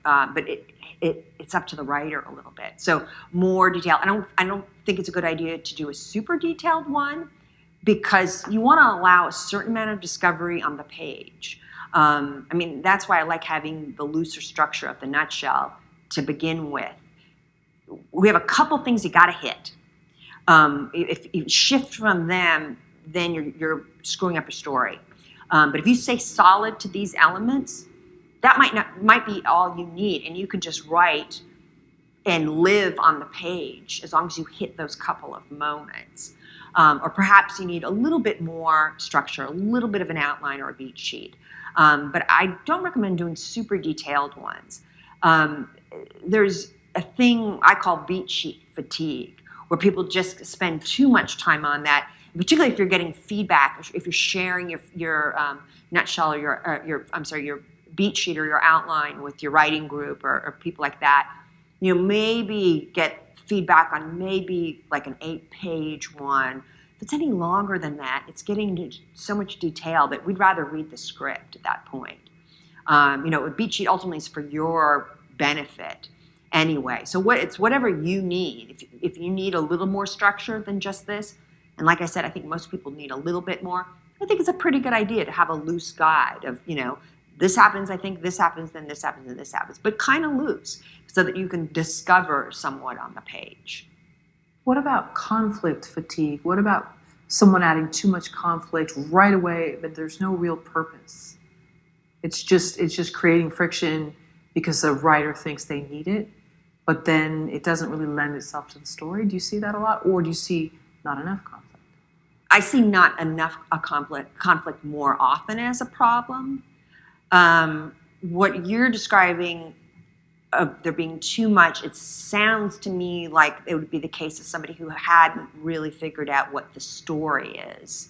but it's up to the writer a little bit. So more detail. I don't think it's a good idea to do a super detailed one because you want to allow a certain amount of discovery on the page. That's why I like having the looser structure of the nutshell to begin with. We have a couple things you got to hit. If you shift from them, then you're screwing up your story. But if you stay solid to these elements, that might be all you need, and you can just write and live on the page as long as you hit those couple of moments. Or perhaps you need a little bit more structure, a little bit of an outline or a beat sheet. But I don't recommend doing super detailed ones. There's a thing I call beat sheet fatigue, where people just spend too much time on that, particularly if you're getting feedback, if you're sharing your nutshell or your beat sheet or your outline with your writing group or people like that. Maybe get feedback on maybe like an 8-page one. If it's any longer than that, it's getting into so much detail that we'd rather read the script at that point. A beat sheet ultimately is for your benefit anyway. So it's whatever you need. If you need a little more structure than just this, and like I said, I think most people need a little bit more, I think it's a pretty good idea to have a loose guide of, this happens, I think this happens, then this happens, and this happens, but kind of loose so that you can discover somewhat on the page. What about conflict fatigue? What about someone adding too much conflict right away, but there's no real purpose? It's just creating friction because the writer thinks they need it, but then it doesn't really lend itself to the story. Do you see that a lot, or do you see not enough conflict? I see not enough conflict more often as a problem. What you're describing of there being too much, it sounds to me like it would be the case of somebody who hadn't really figured out what the story is.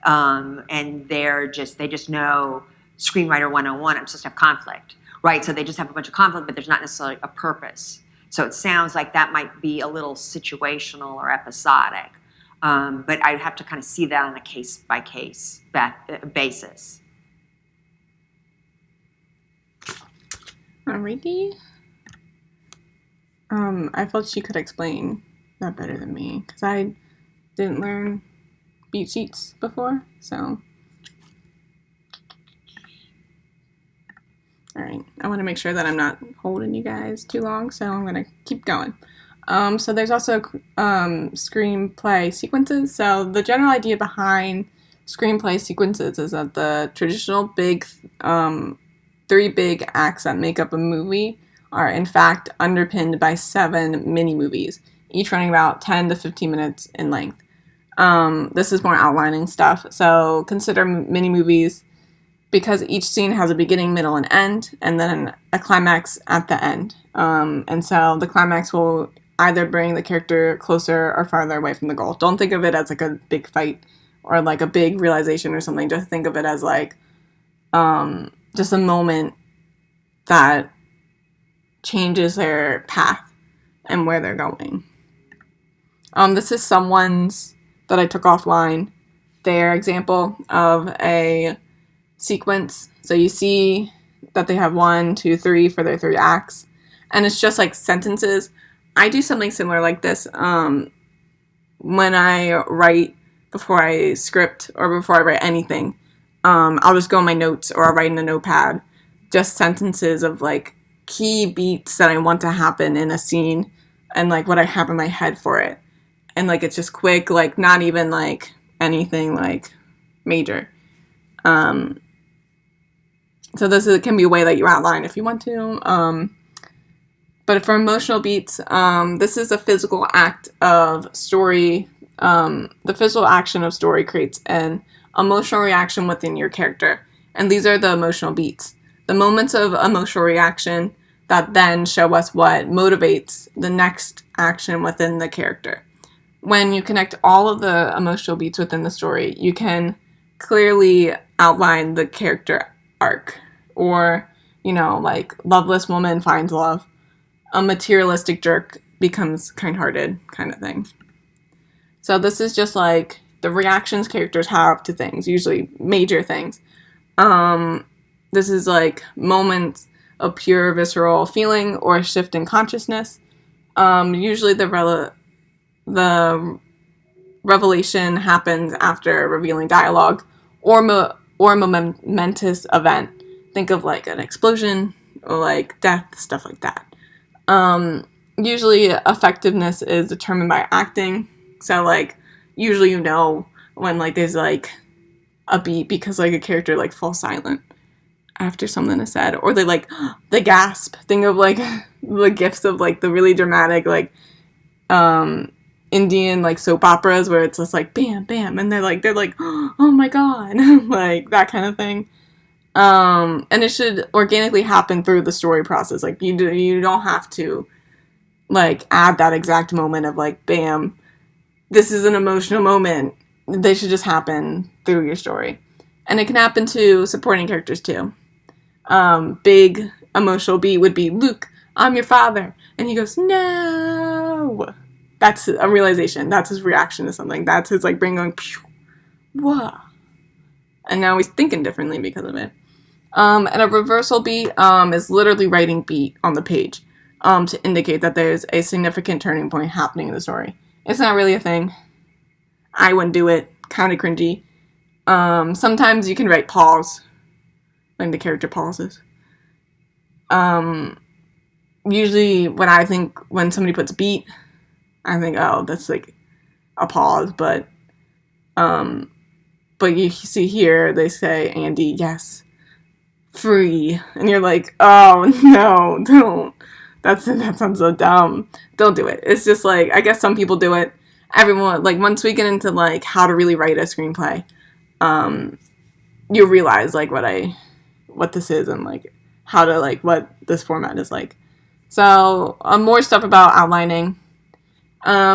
And they just know Screenwriter 101, I'm supposed to have conflict, right? So they just have a bunch of conflict, but there's not necessarily a purpose. So it sounds like that might be a little situational or episodic. But I'd have to kind of see that on a case-by-case basis. Alrighty. I felt she could explain that better than me, because I didn't learn beat sheets before, so. Alright, I want to make sure that I'm not holding you guys too long, so I'm going to keep going. So there's also screenplay sequences. So the general idea behind screenplay sequences is that the traditional big 3 big acts that make up a movie are in fact underpinned by 7 mini movies, each running about 10 to 15 minutes in length. This is more outlining stuff. So consider mini movies because each scene has a beginning, middle, and end, and then a climax at the end. And so the climax will either bring the character closer or farther away from the goal. Don't think of it as like a big fight or like a big realization or something. Just think of it as like just a moment that changes their path and where they're going. This is someone's that I took offline, their example of a sequence. So you see that they have 1, 2, 3 for their 3 acts, and it's just like sentences. I do something similar like this when I write before I script or before I write anything. I'll just go in my notes, or I'll write in a notepad just sentences of like key beats that I want to happen in a scene and like what I have in my head for it. And like it's just quick, like not even like anything like major. So can be a way that you outline if you want to. But for emotional beats, this is a physical act of story. The physical action of story creates an emotional reaction within your character. And these are the emotional beats. The moments of emotional reaction that then show us what motivates the next action within the character. When you connect all of the emotional beats within the story, you can clearly outline the character arc. Or, like loveless woman finds love. A materialistic jerk becomes kind-hearted kind of thing. So this is just like the reactions characters have to things, usually major things. This is like moments of pure visceral feeling or a shift in consciousness. Usually the revelation happens after a revealing dialogue or a momentous event. Think of like an explosion or like death, stuff like that. Usually effectiveness is determined by acting. So like usually when like there's like a beat because like a character like falls silent after something is said, or they gasp. Think of like the gifs of like the really dramatic like Indian like soap operas where it's just like bam bam and they're like oh my god like that kind of thing. And it should organically happen through the story process. Like you don't have to like add that exact moment of like bam, this is an emotional moment. They should just happen through your story. And it can happen to supporting characters too. Big emotional beat would be, Luke, I'm your father. And he goes, no. That's a realization. That's his reaction to something. That's his like brain going, pew, whoa. And now he's thinking differently because of it. And a reversal beat is literally writing beat on the page to indicate that there's a significant turning point happening in the story. It's not really a thing. I wouldn't do it. Kind of cringy. Sometimes you can write pause, like the character pauses. Usually when somebody puts beat, I think, oh, that's like a pause, but you see here, they say, Andy, yes, free. And you're like, oh, no, don't. That sounds so dumb. Don't do it. It's just like, I guess some people do it. Everyone, like, once we get into, like, how to really write a screenplay, you realize, like, what this is and, like, how to, like, what this format is like. So, more stuff about outlining.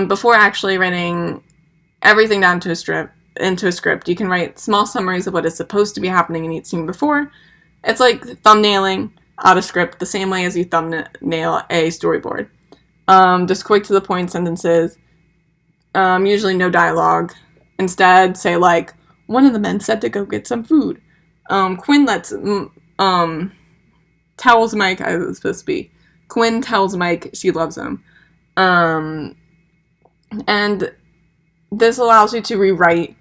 Before actually writing everything down into a script, you can write small summaries of what is supposed to be happening in each scene before. It's like thumbnailing out a script the same way as you thumbnail a storyboard. Just quick to the point sentences. Usually no dialogue. Instead, say like, one of the men said to go get some food. Quinn tells Mike, I was supposed to be, Quinn tells Mike she loves him. And this allows you to rewrite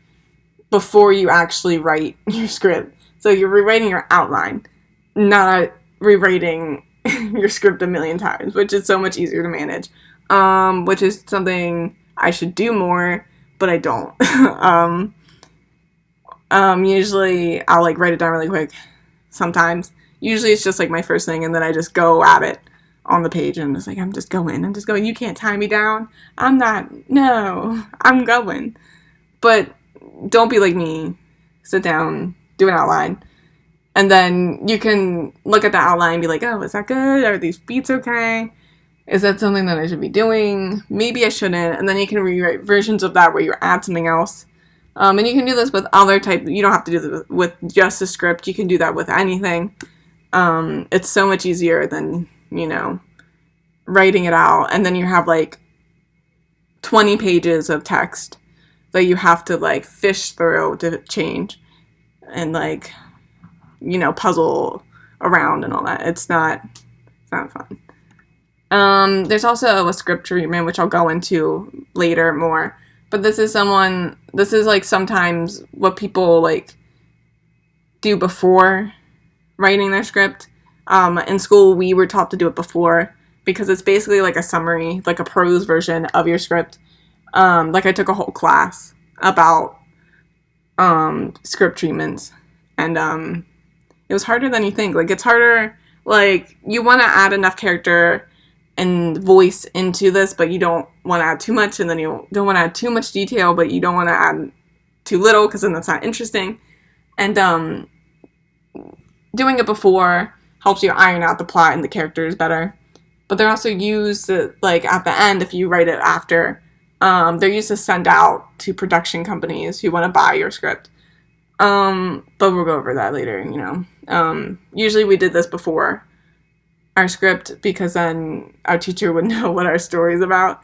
before you actually write your script. So you're rewriting your outline, not rewriting your script a million times, which is so much easier to manage. Which is something I should do more, but I don't. Usually I'll like write it down really quick. Sometimes. Usually it's just like my first thing, and then I just go at it on the page, and I'm just like, I'm just going. You can't tie me down. I'm going. But don't be like me. Sit down, do an outline. And then you can look at the outline and be like, oh, is that good? Are these beats okay? Is that something that I should be doing? Maybe I shouldn't. And then you can rewrite versions of that where you add something else. And you can do this with other type. You don't have to do this with just a script. You can do that with anything. It's so much easier than, writing it out. And then you have like 20 pages of text that you have to like fish through to change and like, puzzle around and all that. It's not fun. There's also a script treatment, which I'll go into later more. But this is like sometimes what people like do before writing their script. In school, we were taught to do it before because it's basically like a summary, like a prose version of your script. Like I took a whole class about script treatments, and it was harder than you think. Like, it's harder, like, you want to add enough character and voice into this, but you don't want to add too much, and then you don't want to add too much detail, but you don't want to add too little, because then that's not interesting. And doing it before helps you iron out the plot and the characters better. But they're also used, like, at the end, if you write it after, they're used to send out to production companies who want to buy your script. But we'll go over that later, you know. Usually we did this before our script because then our teacher would know what our story's about.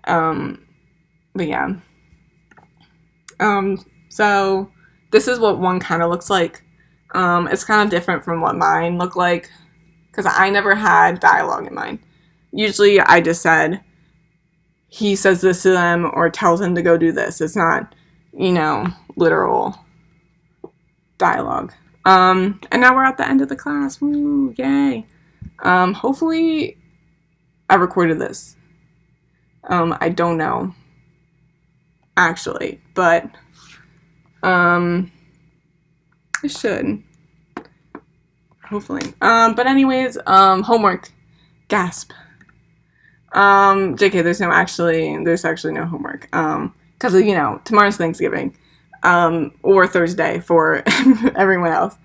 But yeah. So this is what one kind of looks like. It's kind of different from what mine looked like because I never had dialogue in mine. Usually I just said, he says this to them or tells him to go do this. It's not, you know, literal dialogue. And now we're at the end of the class. Woo, yay. Hopefully I recorded this. I don't know, actually, but I should. Hopefully. But anyways, homework. Gasp. JK, there's actually no homework. Cause you know, tomorrow's Thanksgiving. Or Thursday for everyone else.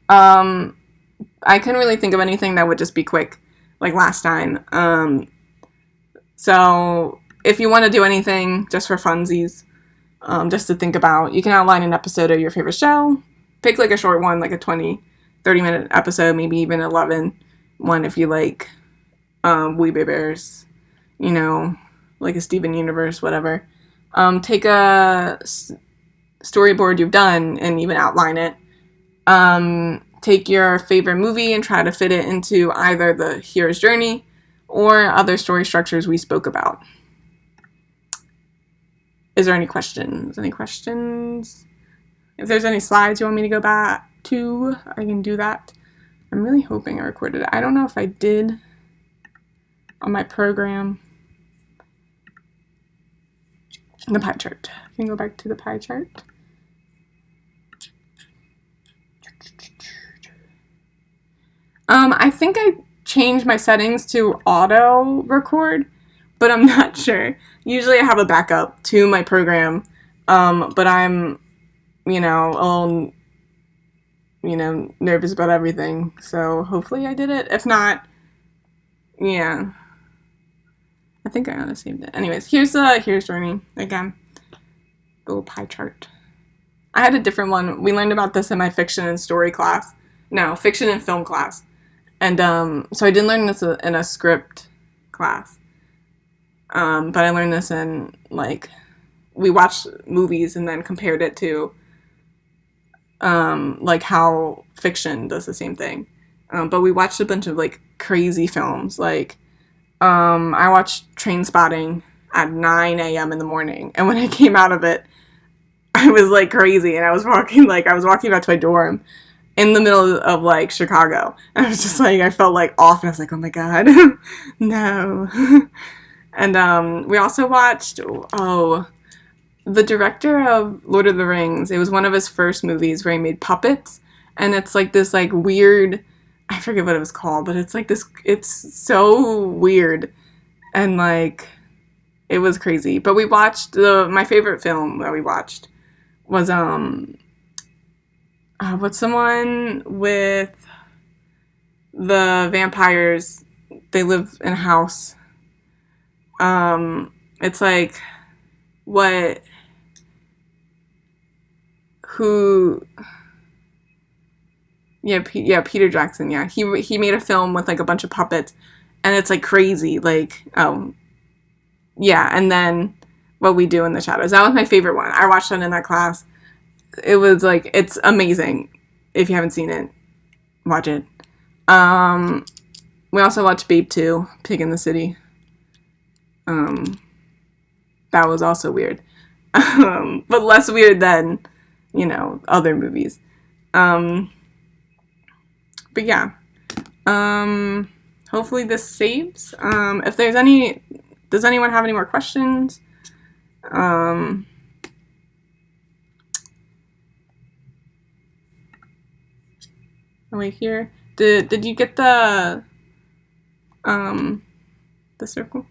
I couldn't really think of anything that would just be quick, like last time. So if you want to do anything just for funsies, just to think about, you can outline an episode of your favorite show. Pick like a short one, like a 20, 30-minute episode, maybe even 11 one if you like Wee Bears, you know, like a Steven Universe, whatever. Take a storyboard you've done and even outline it. Take your favorite movie and try to fit it into either the hero's journey or other story structures we spoke about. Is there any questions? Any questions? If there's any slides you want me to go back to, I can do that. I'm really hoping I recorded it. I don't know if I did on my program. The pie chart. You can go back to the pie chart. I think I changed my settings to auto record, but I'm not sure. Usually I have a backup to my program, but I'm, you know, a little, you know, nervous about everything. So hopefully I did it. If not, yeah. I think I honestly saved it. Anyways, here's journey again. The little pie chart. I had a different one. We learned about this in my fiction and story class. No, fiction and film class. And so I didn't learn this in a script class. But I learned this in, like, we watched movies and then compared it to, like, how fiction does the same thing. But we watched a bunch of, like, crazy films. Like, I watched Trainspotting at 9 a.m. in the morning. And when I came out of it, I was, like, crazy. And I was walking back to my dorm in the middle of, like, Chicago. And I was just, like, I felt, like, off. And I was like, oh, my God. No. And we also watched, the director of Lord of the Rings. It was one of his first movies where he made puppets. And it's, like, this, like, weird, I forget what it was called, but it's, like, this, it's so weird. And, like, it was crazy. But we watched, my favorite film that we watched was, what's the one with the vampires? They live in a house. It's like, Peter Jackson, yeah. He made a film with, like, a bunch of puppets, and it's, like, crazy, like, yeah, and then What We Do in the Shadows. That was my favorite one. I watched that in that class. It was, like, it's amazing. If you haven't seen it, watch it. We also watched Babe 2, Pig in the City. That was also weird. But less weird than, you know, other movies. But yeah. Hopefully this saves. If there's any, does anyone have any more questions? Wait here. Did you get the circle?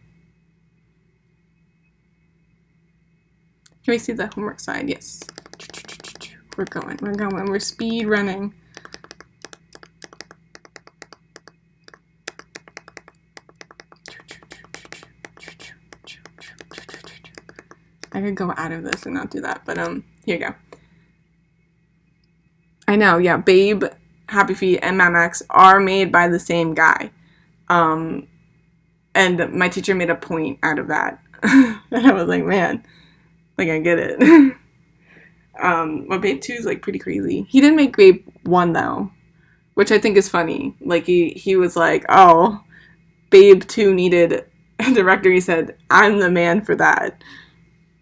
Can we see the homework side? Yes. We're going. We're speed running. I could go out of this and not do that, but here you go. I know, yeah, Babe, Happy Feet, and Max are made by the same guy. And my teacher made a point out of that. And I was like, man, like, I get it. But Babe 2 is, like, pretty crazy. He didn't make Babe 1, though, which I think is funny. Like, he was like, oh, Babe 2 needed a director. He said, I'm the man for that.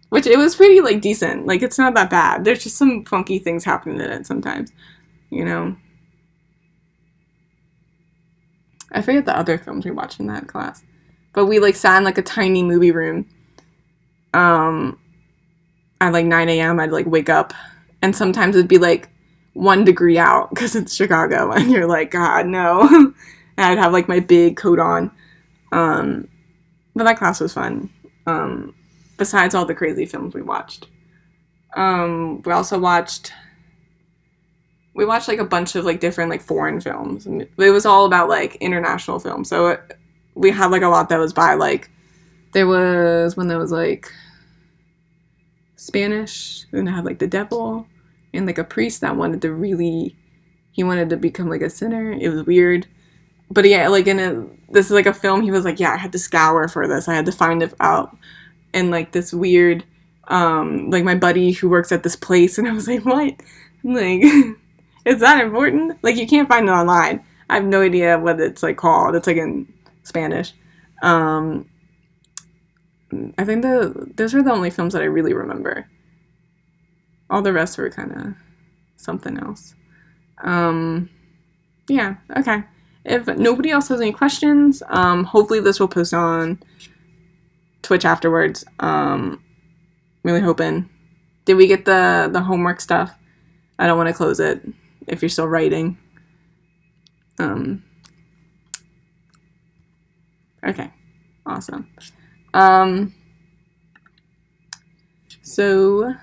Which, it was pretty, like, decent. Like, it's not that bad. There's just some funky things happening in it sometimes, you know? I forget the other films we watched in that class. But we, like, sat in, like, a tiny movie room. At, like, 9 a.m., I'd, like, wake up. And sometimes it'd be, like, 1 degree out because it's Chicago. And you're like, God, no. And I'd have, like, my big coat on. But that class was fun. Besides all the crazy films we watched. We also watched like a bunch of like different like foreign films. And it was all about like international films. So we had like a lot that was by like, there was one that was like Spanish, and it had like the devil and like a priest that wanted to become like a sinner. It was weird. But yeah, like this is like a film, he was like, yeah, I had to scour for this. I had to find it out. And like this weird, like my buddy who works at this place, and I was like, what? Like, is that important? Like, you can't find it online. I have no idea what it's like called. It's like in Spanish. I think those were the only films that I really remember. All the rest were kind of something else. Yeah, okay. If nobody else has any questions, hopefully this will post on Twitch afterwards. Really hoping. Did we get the homework stuff? I don't want to close it if you're still writing. Okay. Awesome. So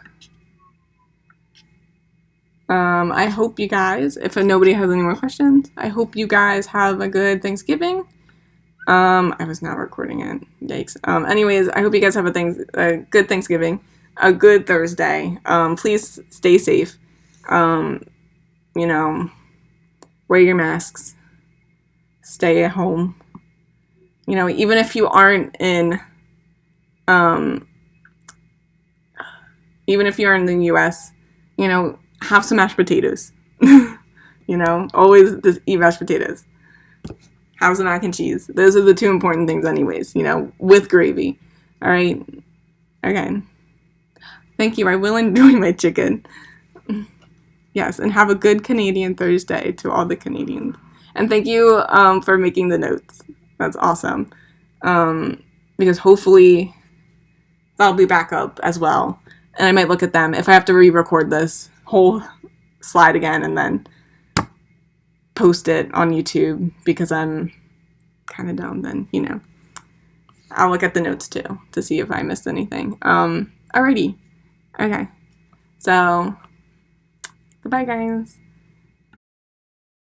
I hope you guys, if nobody has any more questions, I hope you guys have a good Thanksgiving. I was not recording it. Yikes. Anyways, I hope you guys have a good Thanksgiving, a good Thursday. Please stay safe. You know, wear your masks. Stay at home. You know, even if you aren't in, even if you're in the U.S., you know, have some mashed potatoes. You know, always just eat mashed potatoes. Have some mac and cheese. Those are the 2 important things anyways, you know, with gravy. All right? Okay. Thank you. I will enjoy my chicken. Yes, and have a good Canadian Thursday to all the Canadians. And thank you for making the notes. That's awesome. Because hopefully that'll be back up as well. And I might look at them if I have to re-record this whole slide again and then post it on YouTube because I'm kind of dumb, then, you know. I'll look at the notes too to see if I missed anything. Alrighty. Okay. So, goodbye, guys.